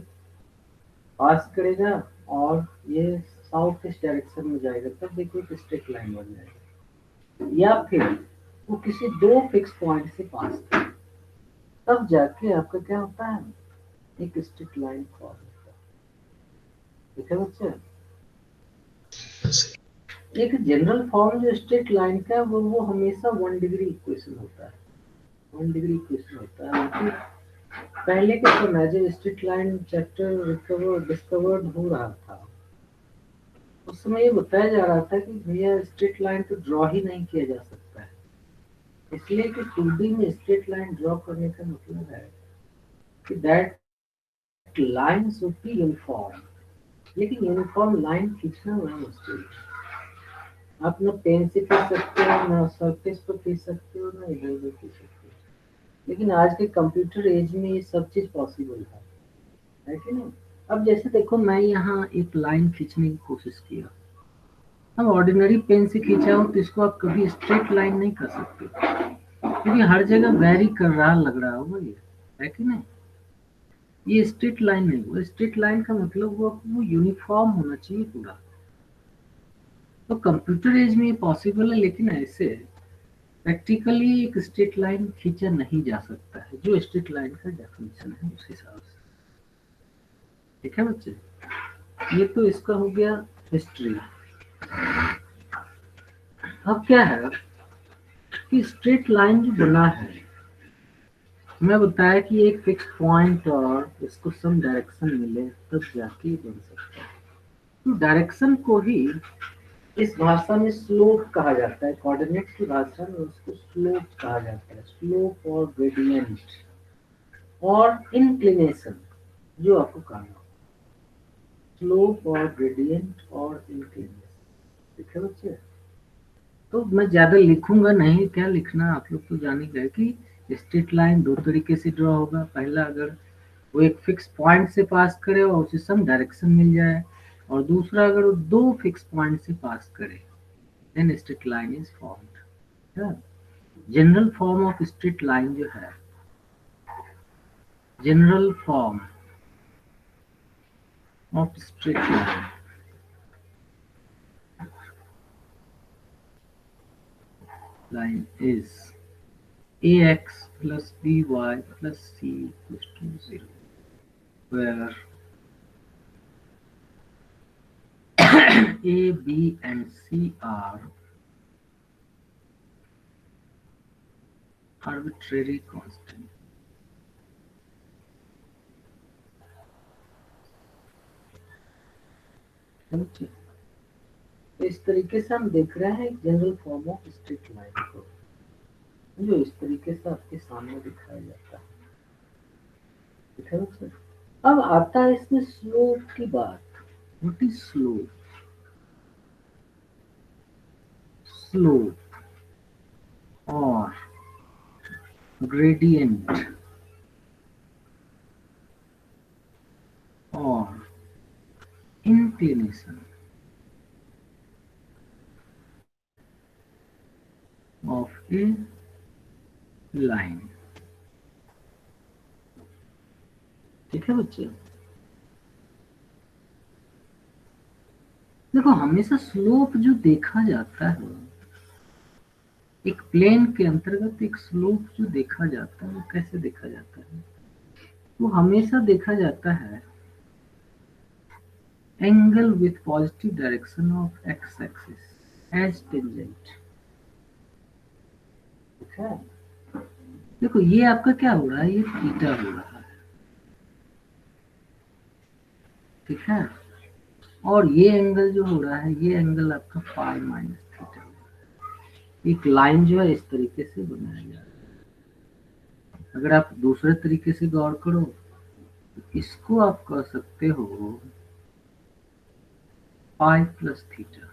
पास करेगा और ये साउथ ईस्ट डायरेक्शन में जाएगा, तब देखो एक स्ट्रेट लाइन बन जाएगा। या फिर वो किसी दो फिक्स पॉइंट से पास करे, तब जाके आपका क्या होता है एक स्ट्रेट लाइन फॉर्म होता है। ठीक है बच्चे, एक जनरल फॉर्म जो स्ट्रेट लाइन का है वो हमेशा 1 डिग्री इक्वेशन होता है, 1 डिग्री इक्वेशन होता है। पहले के समय जब स्ट्रेट लाइन चैप्टर डिस्कवर्ड हो रहा था, उस समय ये बताया जा रहा था कि भैया स्ट्रेट लाइन तो ड्रॉ ही नहीं किया जा सकता है, इसलिए कि 2D में स्ट्रेट लाइन ड्रॉ करने का मतलब है कि that line should be uniform, लेकिन यूनिफॉर्म लाइन खींचना बड़ा मुश्किल है। आप ना पेन से खींच सकते हो, ना सरफेस पर खींच सकते हो, ना इधर उधर खींच सकते हो, लेकिन आज के कंप्यूटर एज में ये सब चीज पॉसिबल है कि नहीं। अब जैसे देखो, मैं यहाँ एक लाइन खींचने की कोशिश किया, अब ऑर्डिनरी पेन से खींचा हो तो इसको आप कभी स्ट्रेट लाइन नहीं कर सकते, क्योंकि हर जगह वेरी कर रहा लग रहा होगा ये, है कि नहीं। ये स्ट्रेट लाइन नहीं हुआ, स्ट्रेट लाइन का मतलब हुआ वो यूनिफॉर्म होना चाहिए पूरा। तो कंप्यूटर एज में ये पॉसिबल है, लेकिन ऐसे प्रैक्टिकली एक स्ट्रेट लाइन खींचा नहीं जा सकता है, जो स्ट्रेट लाइन का डेफिनेशन है उस हिसाब से। ठीक है बच्चे, ये तो इसका हो गया हिस्ट्री। अब क्या है कि स्ट्रेट लाइन जो बना है, मैं बताया कि एक फिक्स पॉइंट और इसको सम डायरेक्शन मिले तब जाके बन सकता है। तो डायरेक्शन को ही इस भाषा में स्लोप कहा जाता है, कोऑर्डिनेट्स की भाषा में उसको स्लोप कहा जाता है, स्लोप और ग्रेडियंट और इंक्लिनेशन, जो आपको कहा स्लोप और ग्रेडियंट और इंक्लिनेशन। ठीक है बच्चे, तो मैं ज्यादा लिखूंगा नहीं, क्या लिखना आप लोग तो जान ही गए कि स्ट्रेट लाइन दो तरीके से ड्रॉ होगा। पहला, अगर वो एक फिक्स पॉइंट से पास करे और उसे सम डायरेक्शन मिल जाए, और दूसरा अगर वो दो फिक्स पॉइंट से पास करे, then straight line is formed. General form of straight line जो है, general form of straight line is ax plus by plus c equals to 0, where a, b and c are arbitrary constant. समझे? तो इस तरीके से हम देख रहे हैं general form of straight line को, जो इस तरीके से आपके सामने दिखाया जाता है। ठीक है सर। अब आता है इसमें स्लोप की बात। What is slope? स्लोप और ग्रेडियंट और इंक्लिनेशन ऑफ ए लाइन। ठीक है बच्चे, देखो हमेशा स्लोप जो देखा जाता है, एक प्लेन के अंतर्गत एक स्लोप जो देखा जाता है, वो कैसे देखा जाता है? वो हमेशा देखा जाता है angle with positive direction of x axis as tangent. ठीक है, देखो ये आपका क्या हो रहा है, ये थीटा हो रहा है। ठीक है, और ये एंगल जो हो रहा है, ये एंगल आपका पाई माइनस थीटा। एक लाइन जो है इस तरीके से बनाया जा रहा है। अगर आप दूसरे तरीके से गौर करो तो इसको आप कह सकते हो पाई प्लस थीटा।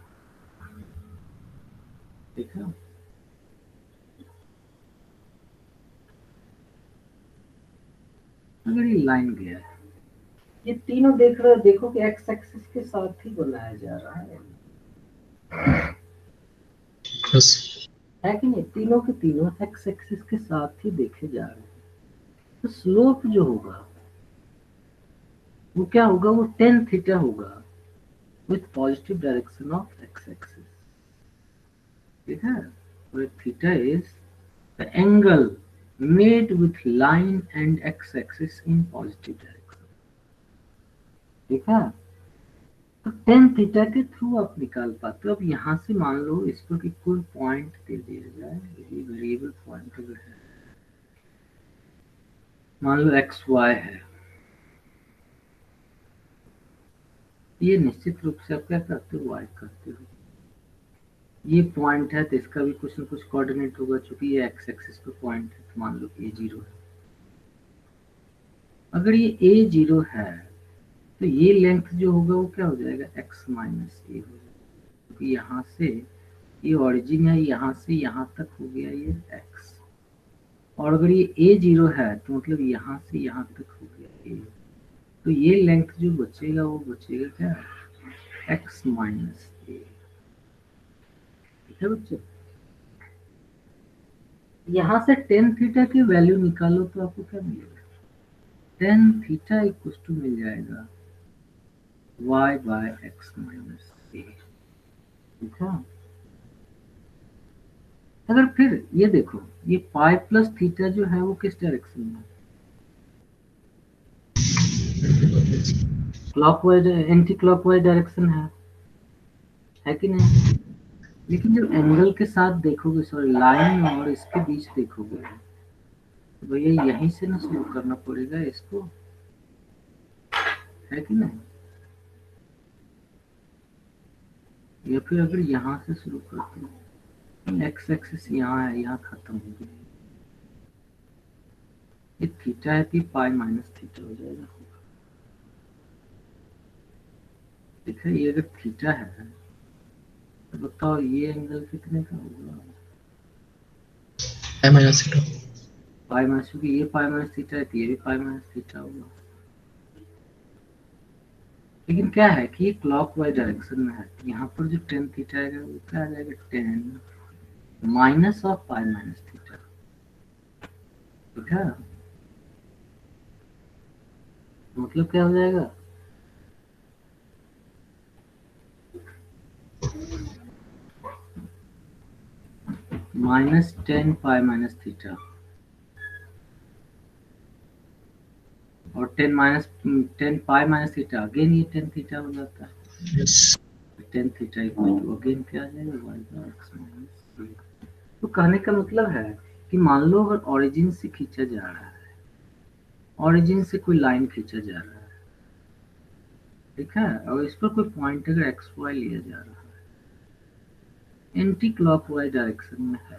ठीक है, अगर ये लाइन गया है, ये तीनों देख रहे हो, देखो कि एक्स एक्सिस के साथ ही बनाया जा रहा है Yes. है कि नहीं? तीनों के तीनों एक्स एक्सिस के साथ ही देखे जा रहे हैं। तो स्लोप जो होगा वो क्या होगा, वो टेन थीटा होगा with positive direction of x axis. ठीक है, where theta is the angle made with line and x axis in positive direction। ठीक है, तो टेन थीटा के थ्रू आप निकाल पाते हो। अब यहाँ से मान लो इस पर कि कोई पॉइंट दे दिया जाए, ये वेरिएबल पॉइंट अगर है, मान लो एक्स वाई है, ये निश्चित रूप से आप क्या करते हो, वाई करते हो। ये पॉइंट है तो इसका भी कुछ न कुछ कोऑर्डिनेट होगा, चूंकि ये एक्स एक्सिस पे पॉइंट है तो मान लो a0 है। अगर ये a0 है तो ये लेंथ जो होगा वो क्या हो जाएगा, x माइनस ए हो जाएगा, क्योंकि यहाँ से ये ऑरिजिन है, यहाँ से यहाँ तक हो गया ये x। और अगर ये a0 है तो मतलब यहाँ से यहाँ तक हो गया a, तो ये लेंथ जो बचेगा वो बचेगा क्या, x माइनस ए। ठीक है बच्चे, यहाँ से टेन थीटा की वैल्यू निकालो तो आपको क्या मिलेगा, टेन थीटा इक्वल टू मिल जाएगा y बाय एक्स माइनस ए। ठीक है, अगर फिर ये देखो, ये पाई प्लस थीटा जो है वो किस डायरेक्शन में, क्लॉकवाइज, एंटी क्लॉकवाइज डायरेक्शन है कि नहीं। लेकिन जब एंगल के साथ देखोगे, सॉरी लाइन और इसके बीच देखोगे, तो भैया यहीं से ना शुरू करना पड़ेगा इसको, है कि नहीं। या फिर अगर यहाँ से शुरू करते हो, एक्स एक्सिस यहाँ है, यहाँ खत्म हो गई, ये थीटा है तो पाई माइनस थीटा हो जाएगा। ठीक है, ये अगर थीटा है तो बताओ ये एंगल कितने का होगा, पाई माइनस थीटा। पाई माइनस, क्योंकि ये पाई माइनस थीटा है तो ये भी पाई माइनस थीटा होगा। लेकिन क्या है कि ये क्लॉकवाइज डायरेक्शन में है, तो यहाँ पर जो टेन थीटा आएगा वो क्या आ जाएगा, tan minus of pi minus theta. ठीक है, मतलब क्या हो जाएगा, minus tan pi minus theta, और tan pi minus theta, again ये टेन थीटा हो जाता है। Yes, tan theta equal to again क्या आ जाएगा, Y by X minus A. तो कहने का मतलब है कि मान लो अगर ओरिजिन से खींचा जा रहा है, ओरिजिन से कोई लाइन खींचा जा रहा है, ठीक है, और इस पर कोई पॉइंट अगर एक्स वाई लिया जा रहा है, एंटी क्लॉकवाइज डायरेक्शन में है,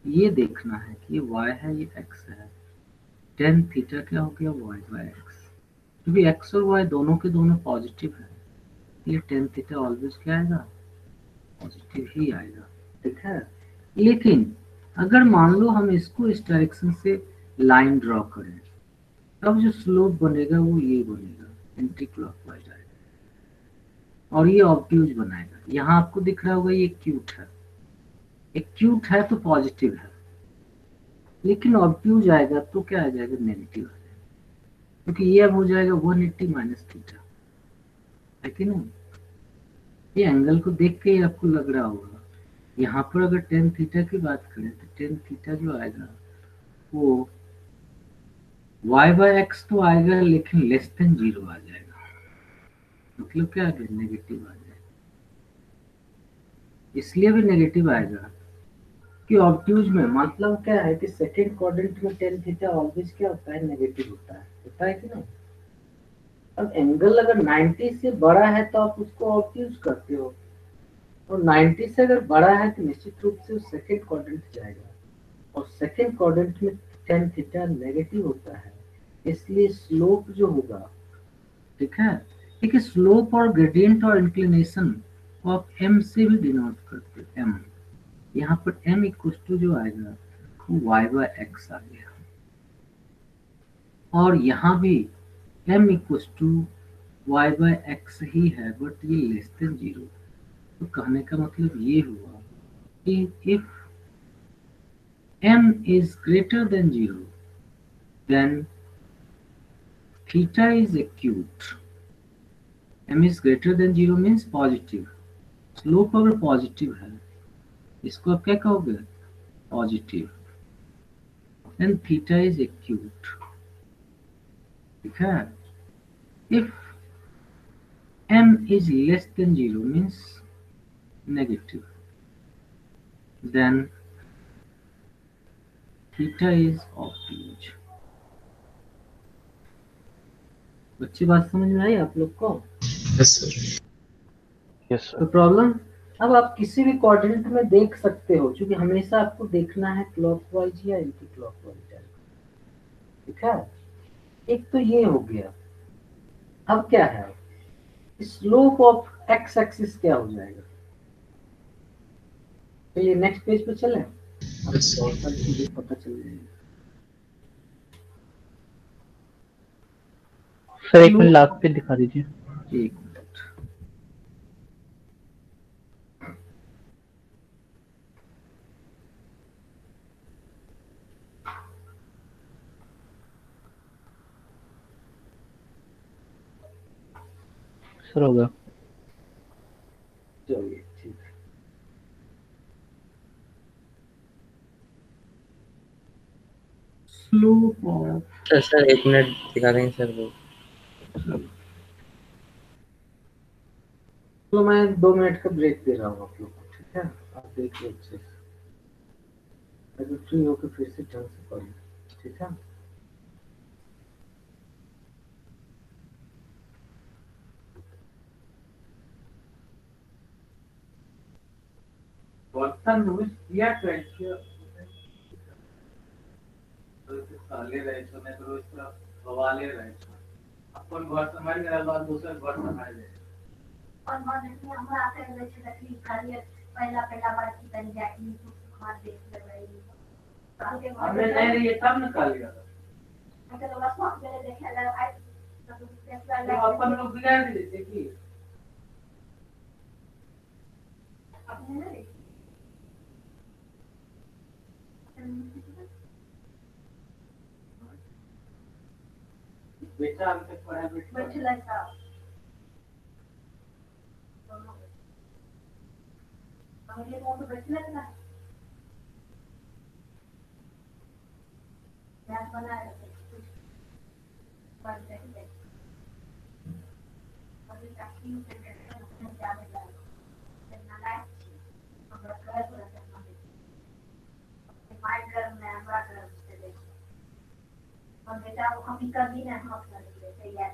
ये देखना है कि ये वाई है ये एक्स है, टेन थीटा क्या हो गया, वाई बाय एक्स। क्योंकि एक्स और वाई दोनों के दोनों पॉजिटिव है, ये टेन थीटा ऑलवेज क्या आएगा, पॉजिटिव ही आएगा। ठीक है, लेकिन अगर मान लो हम इसको इस डायरेक्शन से लाइन ड्रॉ करें, तब जो स्लोप बनेगा वो ये बनेगा, एंटी क्लॉकवाइज आएगा, और ये ऑब्ट्यूज बनाएगा। यहाँ आपको दिख रहा होगा ये क्यूट है, एक क्यूट है तो पॉजिटिव है, लेकिन ऑब्ट्यूज आएगा तो क्या आ जाएगा, नेगेटिव आ जाएगा, क्योंकि ये अब हो जाएगा 180 माइनस थीटा, है कि नहीं। ये एंगल को देख के ही आपको लग रहा होगा, यहाँ पर अगर टेन थीटा की बात करें तो टेन थीटा जो आएगा वो y बाय एक्स तो आएगा, लेकिन लेस देन 0 आ जाएगा, मतलब क्या है, नेगेटिव आ जाएगा। इसलिए भी नेगेटिव आएगा कि ऑब्ट्यूज में, मतलब क्या है कि सेकंड क्वाड्रेंट में टेन थीटा ऑलवेज क्या होता है, नेगेटिव होता है कि नहीं। अब एंगल अगर 90 से बड़ा है तो आप उसको ऑब्ट्यूज करते हो, और 90 से अगर बड़ा है तो निश्चित रूप से सेकंड क्वाड्रेंट जाएगा, और सेकंड क्वाड्रेंट में टेन थीटा नेगेटिव होता है, इसलिए स्लोप जो होगा, ठीक है, देखिए स्लोप और ग्रेडियंट और इंक्लिनेशन को आप m से भी डिनोट करते हो, m, यहाँ पर m इक्वल टू जो आएगा वो y बाय एक्स आ गया, और यहाँ भी m equal to y by X ही है, बट ये लेस देन 0। तो कहने का मतलब ये हुआ कि if m is greater than 0 then theta is acute। m is greater than 0 means positive, slope अगर पॉजिटिव है, इसको आप क्या कहोगे, positive, then theta is acute। ठीक है, if m is less than 0 means negative, then theta is obtuse। बच्ची बात समझ में आई आप लोग को। Yes, sir. Yes, तो sir. प्रॉब्लम, अब आप किसी भी क्वाड्रेंट में देख सकते हो, क्योंकि हमेशा आपको देखना है क्लॉकवाइज या एंटी क्लॉकवाइज। ठीक है, एक तो ये हो गया। अब क्या है, स्लोप ऑफ एक्स एक्सिस क्या हो जाएगा। तो ये नेक्स्ट पेज पे चले, आपको Yes, sir. बहुत सारी चीजें पता चल जाएगी। सर एक मिनट लास्ट पे दिखा दीजिए। एक मिनट, सर होगा। चलिए ठीक है। स्लोप ऑफ, सर 1 मिनट दिखा देंगे सर वो। तो मैं 2 मिनट का ब्रेक दे रहा हूँ आप लोग को, ठीक है। आप देखिए अच्छे से, अगर फ्री होकर फिर से ढंग से पढ़िए, ठीक है। बर्तन रोज किया कैसे साले रहे छो, नहीं तो रोज पूरा बवाले रहे छो। अपन घर से मार के बाद दूसरे घर से मार दे। और मन में हमरा आते रहे छे तकलीफ खाली पहला पहला बार की तन जाती तो मार दे रही। हमने नहीं रही तब न कर लिया था। अगर वाला स्वाद मेरे देखे लगा आई तो अपन लोग बिगाड़ देते कि अपने नहीं बेटा हमसे पढ़ा बैठला था। हमने वो तो बैठला था, मैं बना रहे बन गए अभी काफी से जाने लगा ना लाइक हमरा कर रहा है माय घर में हमरा घर से देखो और बेटा वो कभी कभी ना हम कर लेते यार।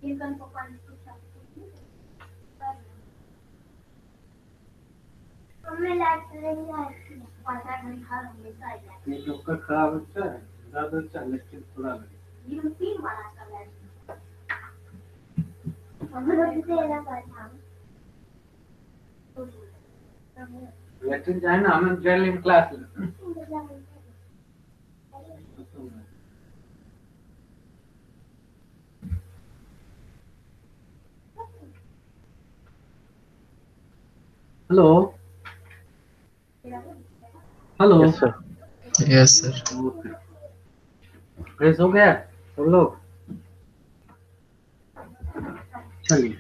ये लोग का खराब होता है, ज्यादा अच्छा है, लेकिन थोड़ा लेकिन जाए ना हमें drilling class hello hello yes sir. Yes, sir. Fresh हो गया सब लोग? चलिए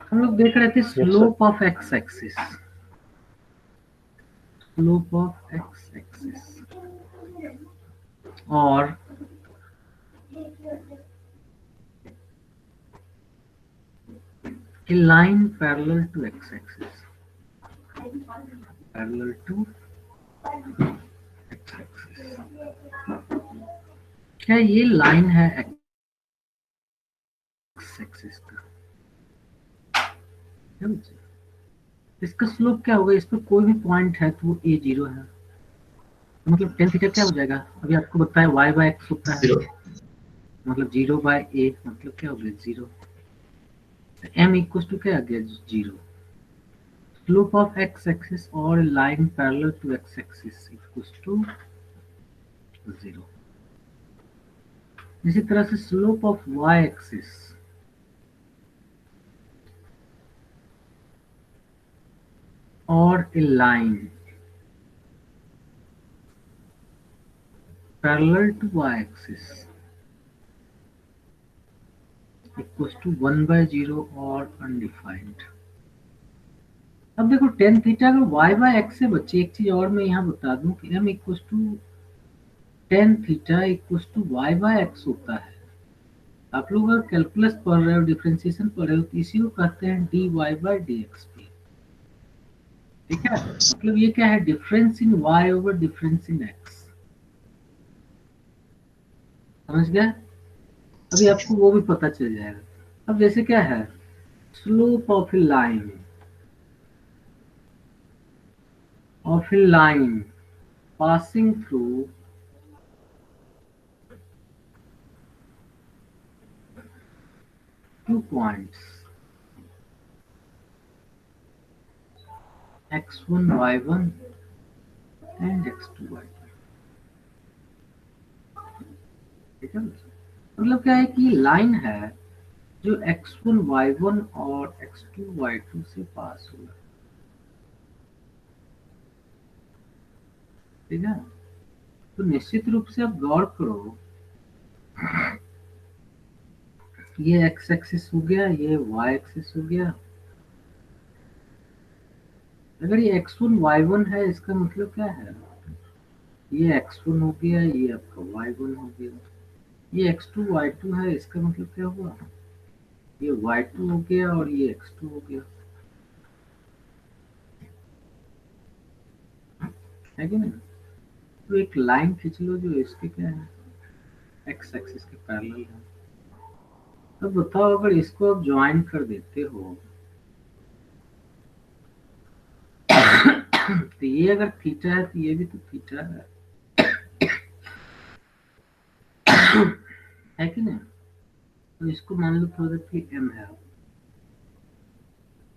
हम लोग देख रहे थे sir. Slope of x axis, slope of x axis और a line parallel to x axis, parallel to x axis। क्या ये लाइन है x एक्सिस का? इसका स्लोप क्या होगा? इस पर कोई भी पॉइंट है तो वो a0 है, तो मतलब tan थीटा क्या हो जाएगा? अभी आपको बताया y बाय x होता है, 0. मतलब 0 बाय a मतलब क्या हो गया 0, m इक्वल टू क्या आ गया 0। स्लोप ऑफ x एक्सिस और line parallel to x axis equal to 0। इसी तरह से स्लोप ऑफ y एक्सिस और a line parallel to y axis equals to 1 by 0 और undefined। अब देखो tan थीटा अगर y by x से बच्चे, एक चीज और मैं यहाँ बता दूं कि m equals to tan theta equals to y by x होता है। आप लोग अगर कैलकुलस पढ़ रहे हो, डिफरेंशिएशन पढ़ रहे हो, तो इसी को कहते हैं dy by dx भी, ठीक है? मतलब ये क्या है? Difference in y over difference in x, समझ गया? अभी आपको वो भी पता चल जाएगा। अब जैसे क्या है, slope of A line passing through two points x1 y1 and x2 y2, ठीक है? मतलब क्या है कि लाइन है जो x1 y1 और x2 y2 से पास हुआ, ठीक है? तो निश्चित रूप से आप गौर करो, ये x एक्सिस हो गया, ये y एक्सिस हो गया। अगर ये x1 y1 है, इसका मतलब क्या है? ये x1 हो गया, ये आपका y1 हो गया। ये x2 y2 है, इसका मतलब क्या हुआ? ये y2 हो गया और ये x2 हो गया, है कि नहीं? तो एक लाइन खींच लो जो इसके क्या है, x एक्सिस के पैरेलल है। अब बताओ अगर इसको आप ज्वाइन कर देते हो तो ये अगर थीटा है तो ये भी तो थीटा है कि नहीं? तो इसको मान लो थोड़ा कि m है,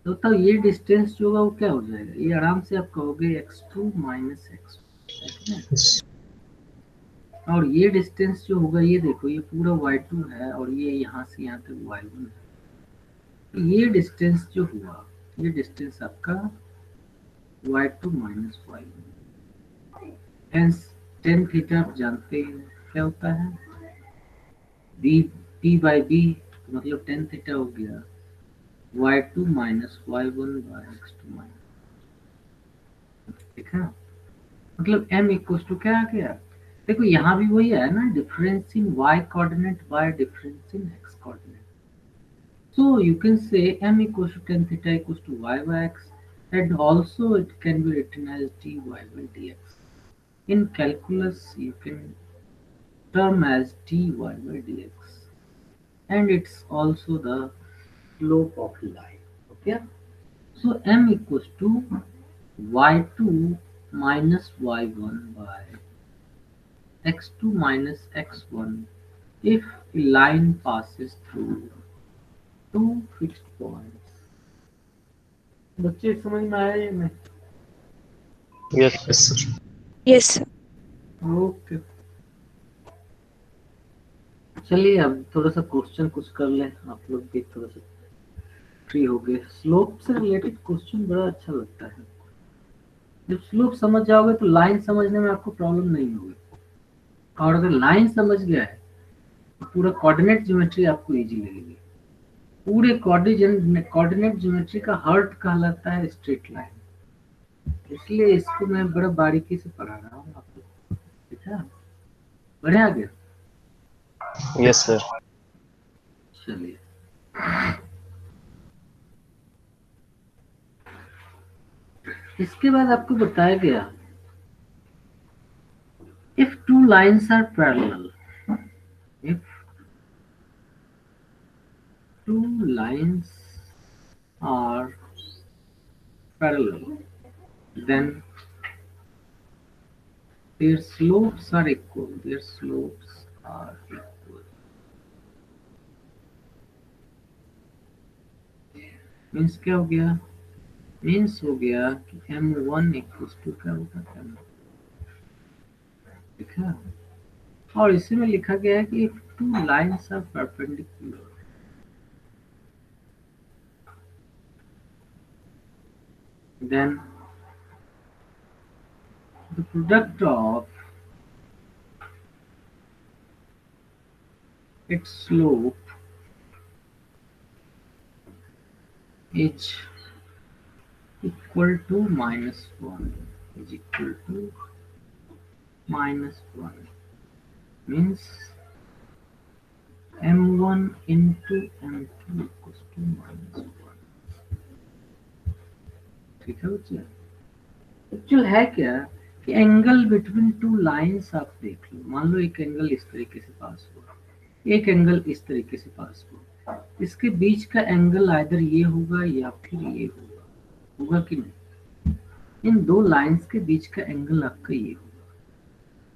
तो तब ये डिस्टेंस जो होगा वो क्या हो जाएगा? ये आराम से आप कहोगे x2 माइनस x, है कि नहीं? Yes. और ये डिस्टेंस जो होगा, ये देखो ये पूरा y2 है और ये यहाँ से यहाँ तक y1 है, तो ये डिस्टेंस जो हुआ, ये डिस्टेंस आपका y2 minus y1। Hence tan theta आप जानते हैं क्या होता है, b बाई b, मतलब tan थीटा हो गया y2 minus y1 bye x2 minus, ठीक है? मतलब m इक्वल्स टू क्या आ गया? देखो यहाँ भी वही है ना, difference in y coordinate bye difference in x coordinate. So you can say m equals to tan theta equals to y by x, and also it can be written as dy by dx. In calculus, you can term as dy by dx. and it's also the slope of line. Okay, so m equals to y2 minus y1 by x2 minus x1 if a line passes through two fixed points. बच्चे समझ में आया ये नहीं? Yes, Yes, sir. Yes, sir. Okay, चलिए अब थोड़ा सा क्वेश्चन कुछ कर ले, आप लोग भी थोड़ा सा फ्री हो गए। स्लोप से रिलेटेड क्वेश्चन बड़ा अच्छा लगता है। जब स्लोप समझ जाओगे तो लाइन समझने में आपको प्रॉब्लम नहीं होगी, और अगर लाइन समझ गया है तो पूरा कोऑर्डिनेट ज्योमेट्री आपको इजी लगेगी। पूरे कोऑर्डिनेट ज्योमेट्री का हार्ट कहलाता है स्ट्रेट लाइन, इसलिए इसको मैं बड़ा बारीकी से पढ़ा रहा हूँ आपको। ठीक है, बढ़िया आगे। yes, sir. चलिए, इसके बाद आपको बताया गया if two lines are parallel, if two lines are parallel, then their slopes are equal. Their slopes are equal. Means क्या हो गया? मीन्स हो गया कि m1 इक्वल्स टू क्या होगा? m, ठीक है, और इसी में लिखा गया है कि if two lines are perpendicular, then the product of its slope is equal to minus 1, is equal to minus 1, means m1 into m2 equals to minus 1। ठीक है बच्चे, एक्चुअल है क्या कि एंगल बिटवीन टू लाइंस आप देख लो। मान लो एक एंगल इस तरीके से पास हुआ, एक एंगल इस तरीके से पास हुआ, इसके बीच का एंगल आइदर ये होगा या फिर ये होगा, होगा कि नहीं? इन दो लाइंस के बीच का एंगल आपका ये होगा।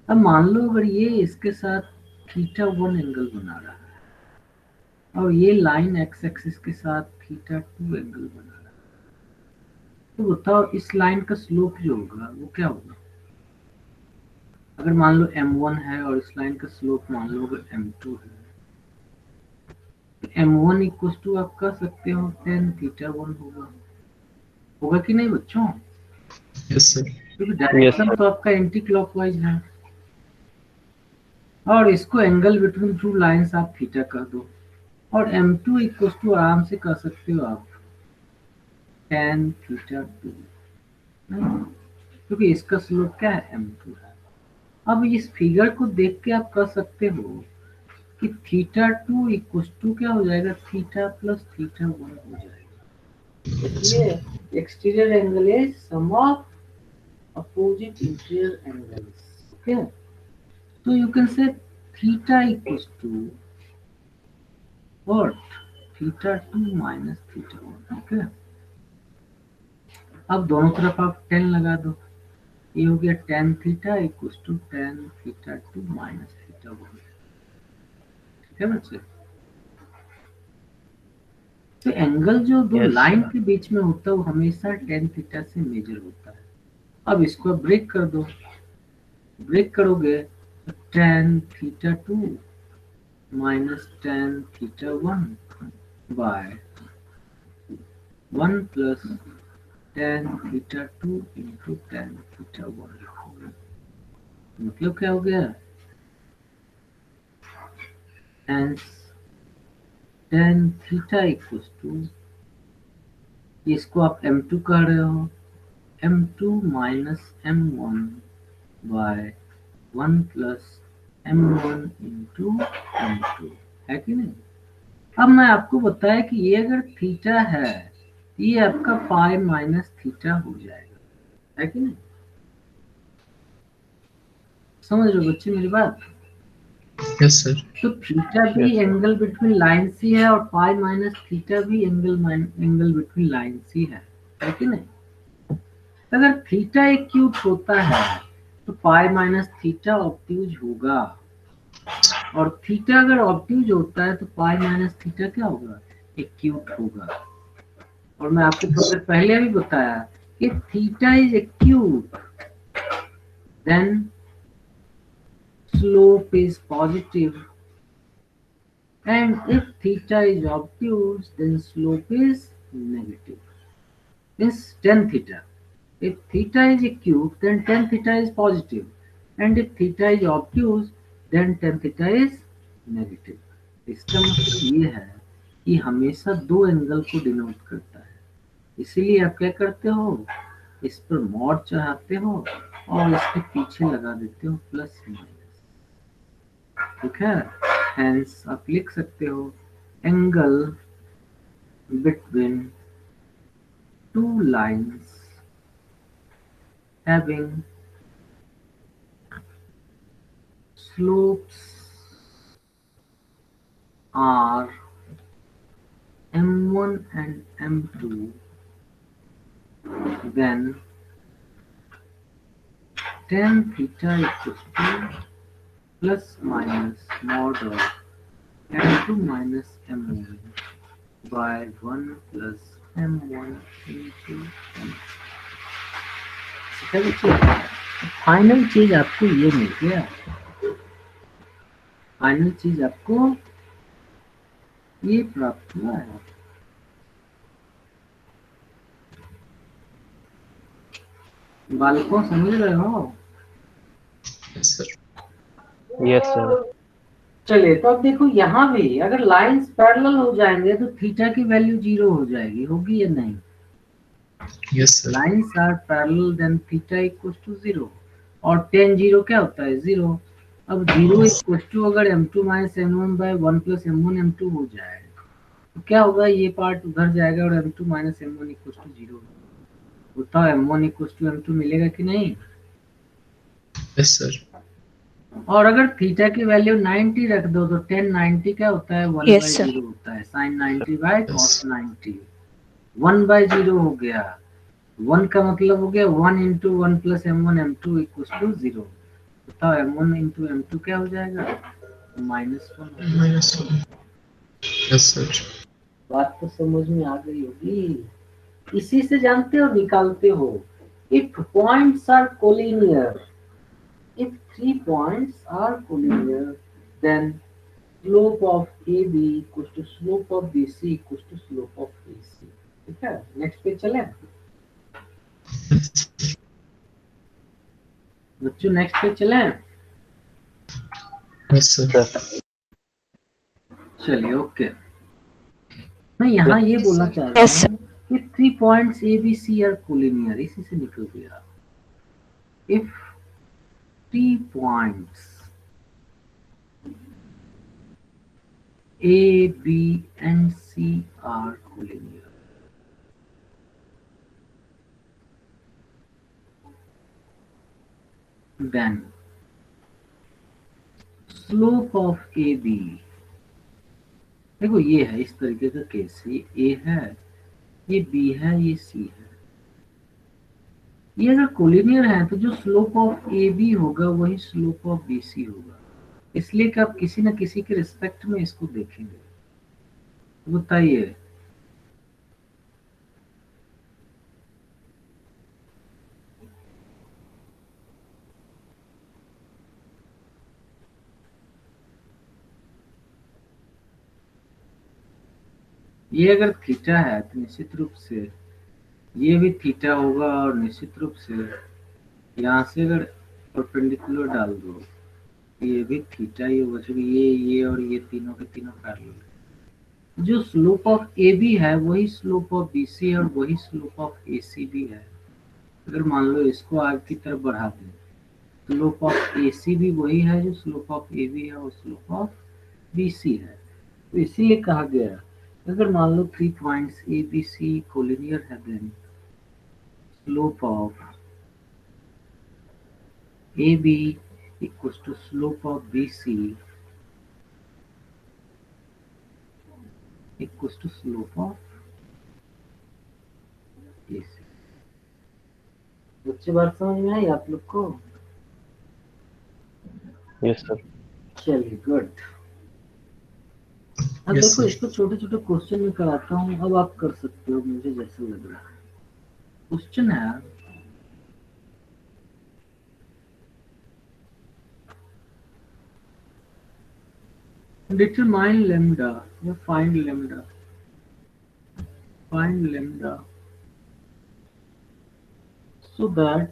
अब मान लो अगर ये इसके साथ θ1 एंगल बना रहा है और ये लाइन एक्स एक्सिस के साथ θ2 एंगल बना रहा है, तो बताओ इस लाइन का स्लोप जो होगा वो क्या होगा? अगर मान लो m1 है और इस लाइन का स्लोप मान लो अगर m2 है, तो m1 इक्वल्स टू आप कह सकते हो tan θ1 होगा, होगा कि नहीं बच्चों? Yes, sir. क्योंकि डायरेक्शन sir. तो आपका एंटी क्लॉकवाइज है, और इसको एंगल बिटवीन टू लाइंस आप थीटा कर दो, और m2 इक्वल्स टू आराम से कह सकते हो आप tan θ2, क्योंकि इसका स्लोप क्या है? m2 है। अब इस फिगर को देख के आप कह सकते हो कि θ2 इक्वल्स टू क्या हो जाएगा? थीटा प्लस θ1 हो जाएगा। इसलिए exterior angle is sum of opposite interior angles. Okay, so you can say theta equals to what? θ2 minus θ1। Okay, अब दोनों तरफ आप tan लगा दो, ये हो गया tan theta equals to tan θ2 minus θ1। ठीक है बच्चे, तो एंगल जो दो Yes, लाइन sir. के बीच में होता है वो हमेशा tan थीटा से मेजर होता है। अब इसको ब्रेक कर दो, ब्रेक करोगे तो tan θ2 minus tan θ1 by 1 plus tan θ2 into tan θ1। मतलब क्या हो गया? hence tan theta equals to, इसको आप m2 कह रहे हो, m2 minus m1 bye 1 plus m1 into m2, है कि नहीं? अब मैं आपको बताया कि ये अगर थीटा है, ये आपका पाई माइनस थीटा हो जाएगा, है कि नहीं? समझ रहे हो बच्चे मेरी बात? Yes, sir. तो थीटा भी Yes, sir. Angle between line C है और पाई माइनस थीटा भी एंगल बिटवीन लाइन सी है कि नहीं? अगर थीटा एक्यूट होता है तो पाई माइनस थीटा ऑब्ट्यूज होगा, और थीटा अगर ऑब्ट्यूज होता है तो पाई माइनस थीटा क्या होगा? एक्यूट होगा। और मैं आपको थोड़ी देर पहले भी बताया कि theta is acute then slope is positive, and if theta is obtuse then slope is negative. Means tan theta, if theta is acute then tan theta is positive, and if theta is obtuse then tan theta is negative. इसका मतलब ये है कि हमेशा दो angle को denote करता है, इसीलिए आप क्या करते हो, इस पर मॉड चढ़ाते हो और इसके पीछे लगा देते हो प्लस माइनस, ठीक है? हेंस आप लिख सकते हो angle between two lines having slopes are m1 and m2 then tan theta equals to plus minus mod of m2 minus m1 by 1 plus m1 into m2। Final चीज आपको ये मिल गया, फाइनल चीज आपको ये प्राप्त हुआ है। बालकों समझ रहे हो? Yes, sir. Yes, sir. चलिए तो अब देखो यहाँ भी अगर लाइंस पैरेलल हो जाएंगे तो थीटा की वैल्यू 0 हो जाएगी, होगी या नहीं? Yes, sir. Lines are parallel then theta equals to 0, और tan 0 क्या होता है? 0। अब 0 इक्वल्स टू अगर m2 minus m1 bye 1 plus m1 m2 हो जाए तो क्या होगा? ये पार्ट उधर जाएगा और m2 minus m1 equals to 0 होता है, m1 इक्वल्स टू m2 मिलेगा कि नहीं? Yes, sir. और अगर थीटा की वैल्यू 90 रख दो तो tan 90 क्या होता है? 1 Yes, बाई sir. 0 होता है, sin 90 by Yes. cos 90, 1 by 0 हो गया, 1 का मतलब हो गया 1 into 1 plus m1 m2 equals to 0, बताओ m1 इंटू m2 क्या हो जाएगा? -1। -1. Yes, sir. बात तो समझ में आ गई होगी। इसी से जानते हो, निकालते हो, if points are collinear, if 3 points are collinear then slope of AB equals to slope of BC equals to slope of AC। ठीक है, नेक्स्ट पे चले बच्चों, नेक्स्ट पे चले। Yes, sir. Sir. चलिए ओके, मैं यहाँ ये बोलना चाह रहा Yes, sir. हूँ कि 3 points ABC are collinear, इसी से निकल गया। if 3 points A, B and C are collinear, then slope of AB, देखो ये है इस तरीके का केस, ये A है, ये B है, ये C है, ये अगर कोलिनियर है तो जो स्लोप ऑफ AB होगा वही स्लोप ऑफ BC होगा, इसलिए कि आप किसी न किसी के रिस्पेक्ट में इसको देखेंगे। तो बताइए ये अगर थीटा है तो निश्चित रूप से ये भी थीटा होगा, और निश्चित रूप से यहाँ से अगर परपेंडिकुलर डाल दो ये भी थीटा ही होगा, क्योंकि ये और ये तीनों के तीनों पैरेलल। जो स्लोप ऑफ ए बी है वही स्लोप ऑफ बी सी है और वही स्लोप ऑफ ए सी भी है। अगर मान लो इसको आगे की तरफ बढ़ा दें, स्लोप ऑफ ए सी भी वही है जो स्लोप ऑफ ए बी है और स्लोप ऑफ बी सी है। तो इसीलिए कहा गया अगर मान लो 3 points A B C collinear है then slope of A B equals to slope of BC equals to slope of AC। बच्चे बात समझ में आई आप लोग को? Yes, sir. चलिए गुड। अब Yes, देखो sir. इसको छोटे छोटे क्वेश्चन में कराता हूँ, अब आप कर सकते हो मुझे जैसा लग रहा है। क्वेश्चन है determine lambda या find lambda so that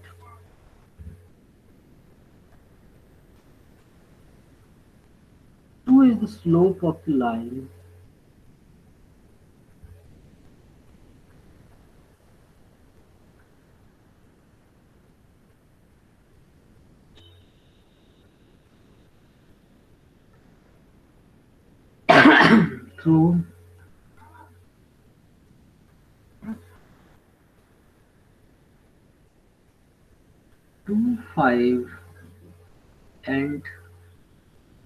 two is the slope of the line through 2, 5 and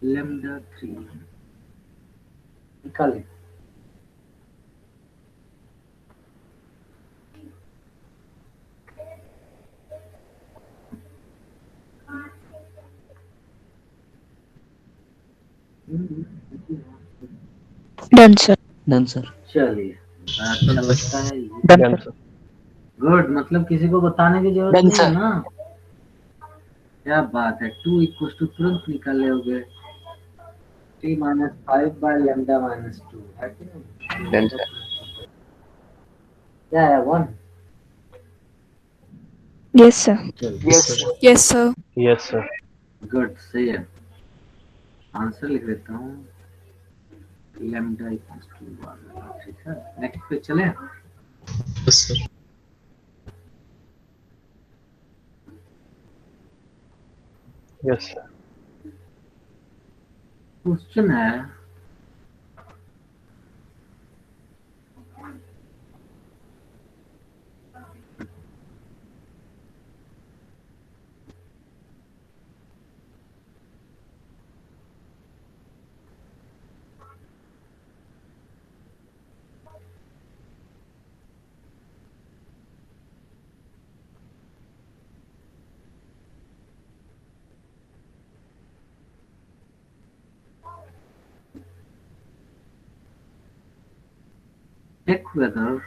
lambda 3। निकालें। Done sir. Done sir. चलिए अच्छा लगता है ये। Done, sir. गुड, मतलब किसी को बताने की जरूरत Done, नहीं है sir. ना। क्या बात है, 2 इक्वल टू तुरंत निकाले होगे 3 माइनस 5 बाय लैम्डा माइनस 2 है कि नहीं? Done sir. क्या है 1? Yes sir. चलिए Yes, sir. Yes sir. Yes, sir. Good, सही है। आंसर लिख देता हूँ लैम्डा इक्वल टू 1। ठीक है, नेक्स्ट पे चलें। Yes, sir. Yes, sir. Question है check whether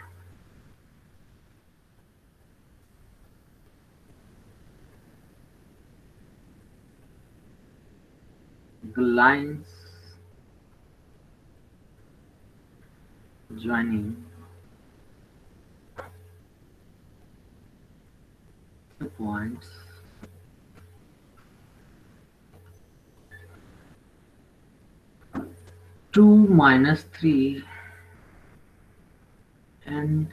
the lines joining the points two minus 3 and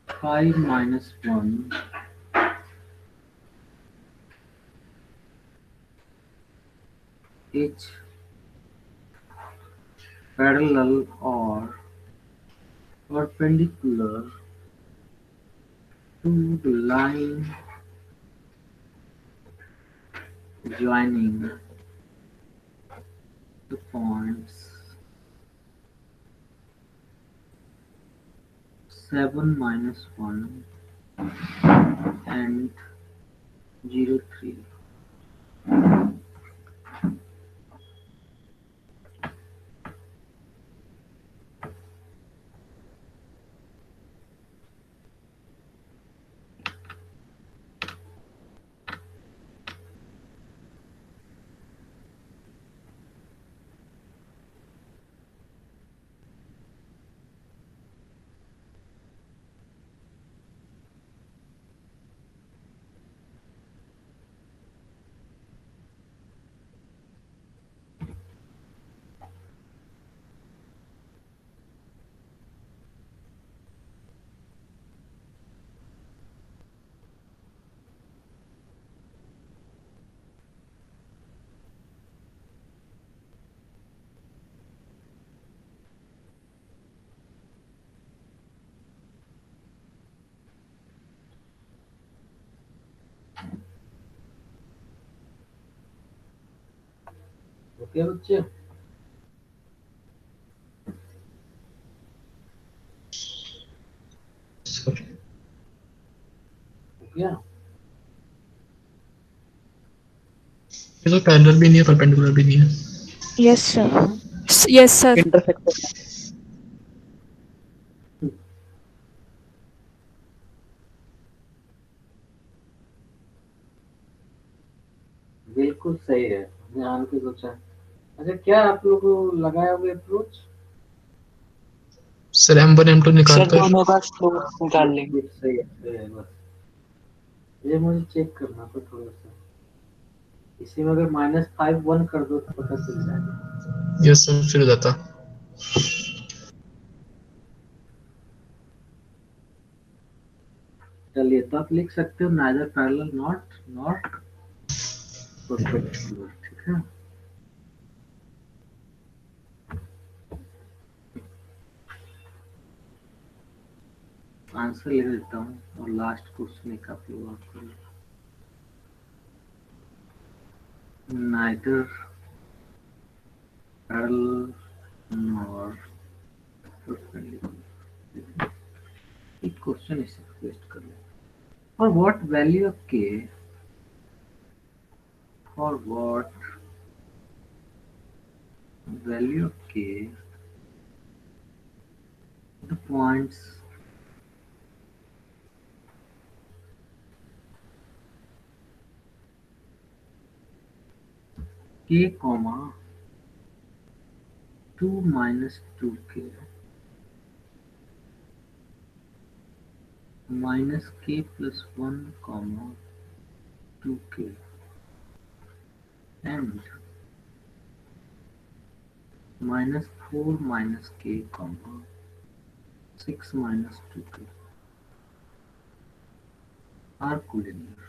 5 minus 1 is parallel or perpendicular to the line joining the points 7 minus 1 and 0, 3। Okay बच्चे, या ये तो parallel भी नहीं है, परपेंडिकुलर भी नहीं है। Yes sir, yes sir. Intersect बिल्कुल सही है, ध्यान की सोचा। अच्छा, क्या आप लोग लगाए हुए अप्रोच? सर M1 M2 निकाल सर कर दोनों का स्लोप निकाल लेंगे। सही है बस। ये मुझे चेक करना था थोड़ा सा। इसी में अगर -5 1 कर दो तो पता चल जाएगा। यस सर, फिर हो जाता। चलिए, तो आप लिख सकते हो नाइदर पैरेलल नॉट परपेंडिकुलर, ठीक है। आंसर लिख देता हूँ और लास्ट क्वेश्चन एक आप लोग और कर लो। नाइदर पैरेलल नॉर परपेंडिकुलर, एक क्वेश्चन इसे पेस्ट कर लो। For what value of k, for what value of k, the points k comma 2 minus 2k minus k plus 1 comma 2k and -4 minus k comma 6 minus 2k are collinear.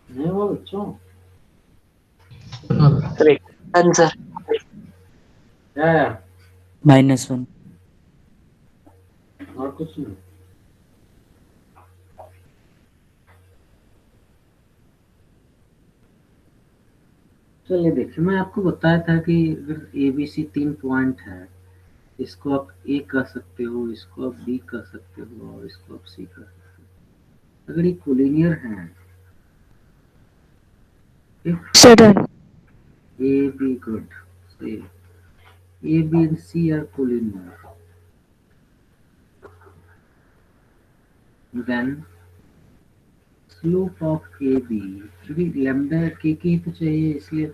नहीं वो बच्चों, sir एक answer क्या है -1। और कुछ नहीं। चलिए देखिए, मैं आपको बताया था कि अगर ए बी सी 3 पॉइंट है, इसको आप ए कह सकते हो, इसको आप बी कह सकते हो और इसको आप सी कह सकते हो। अगर ये कोलिनियर हैं, if sir done. A B good, सही है, A B and C are collinear, then slope of A B, क्योंकि लैम्डा के की तो चाहिए, इसलिए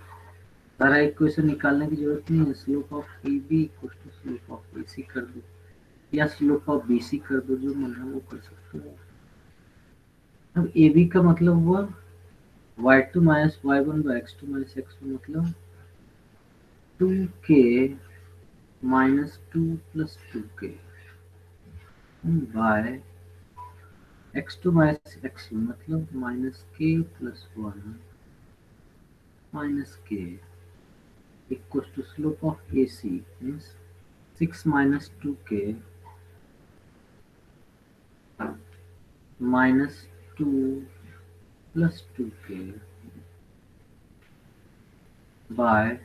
सारा इक्वेशन निकालने की जरूरत नहीं है। Slope of A B equal to slope of A C कर दो, या स्लोप ऑफ बी सी कर दो, जो मन है वो कर सकते हो। अब ए बी का मतलब हुआ y2 minus y1 by x2 minus x1, मतलब 2k minus 2 plus 2k bye x2 minus x1, मतलब minus k plus 1 minus k equal to slope of A C means 6 minus 2k minus 2 plus 2k by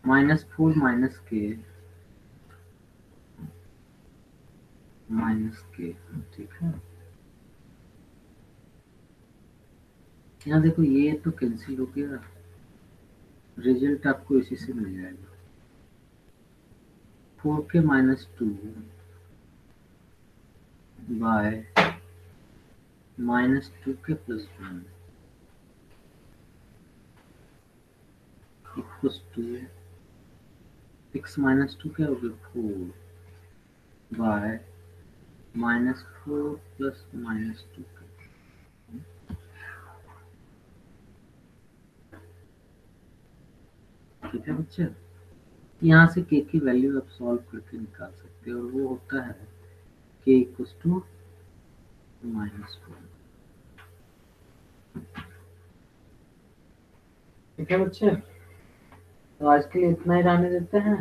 minus 4 minus k minus k। ठीक है, यहाँ देखो ये तो cancel हो गया, result आपको इसी से मिल जाएगा। 4k minus 2 by minus 2k plus 1 equals to 6 minus 2 क्या हो गया 4 बाय माइनस 4 प्लस माइनस 2। ठीक है बच्चे, यहाँ से k की वैल्यू आप सॉल्व करके निकाल सकते हो, और वो होता है k इक्वल्स टू माइनस 4। ठीक है बच्चे, तो आज के लिए इतना ही रहने देते हैं।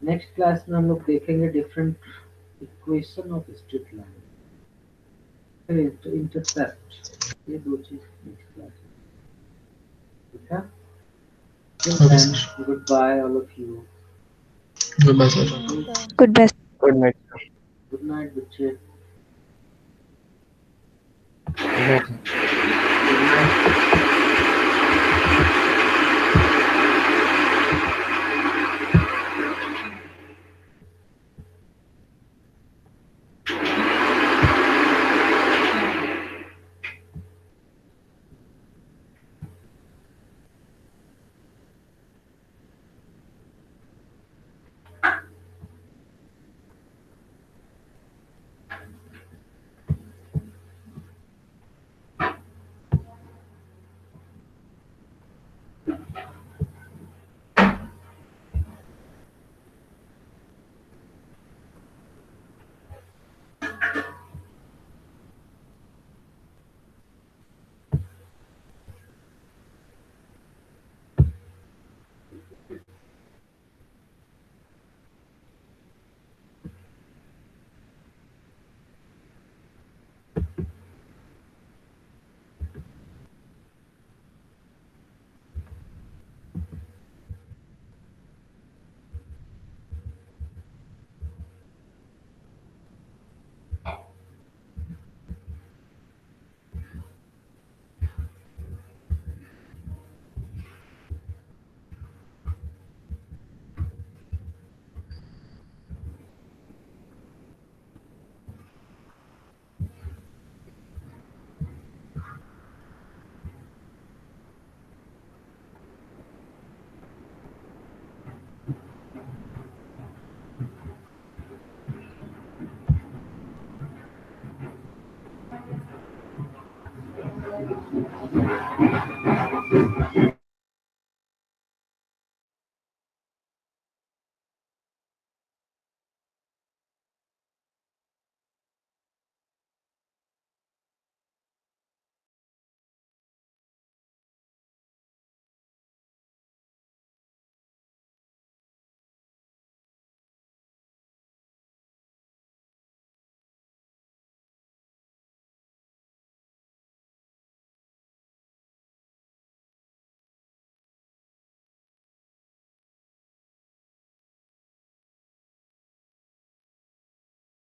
नेक्स्ट क्लास में हम लोग देखेंगे different equation of straight line, फिर इंटरसेप्ट, ये दो चीज नेक्स्ट क्लास में। ठीक है, Okay, sir. Goodbye all of you. Goodbye, sir. Good best. Good night, sir. Good night बच्चे, ठीक है। Good night.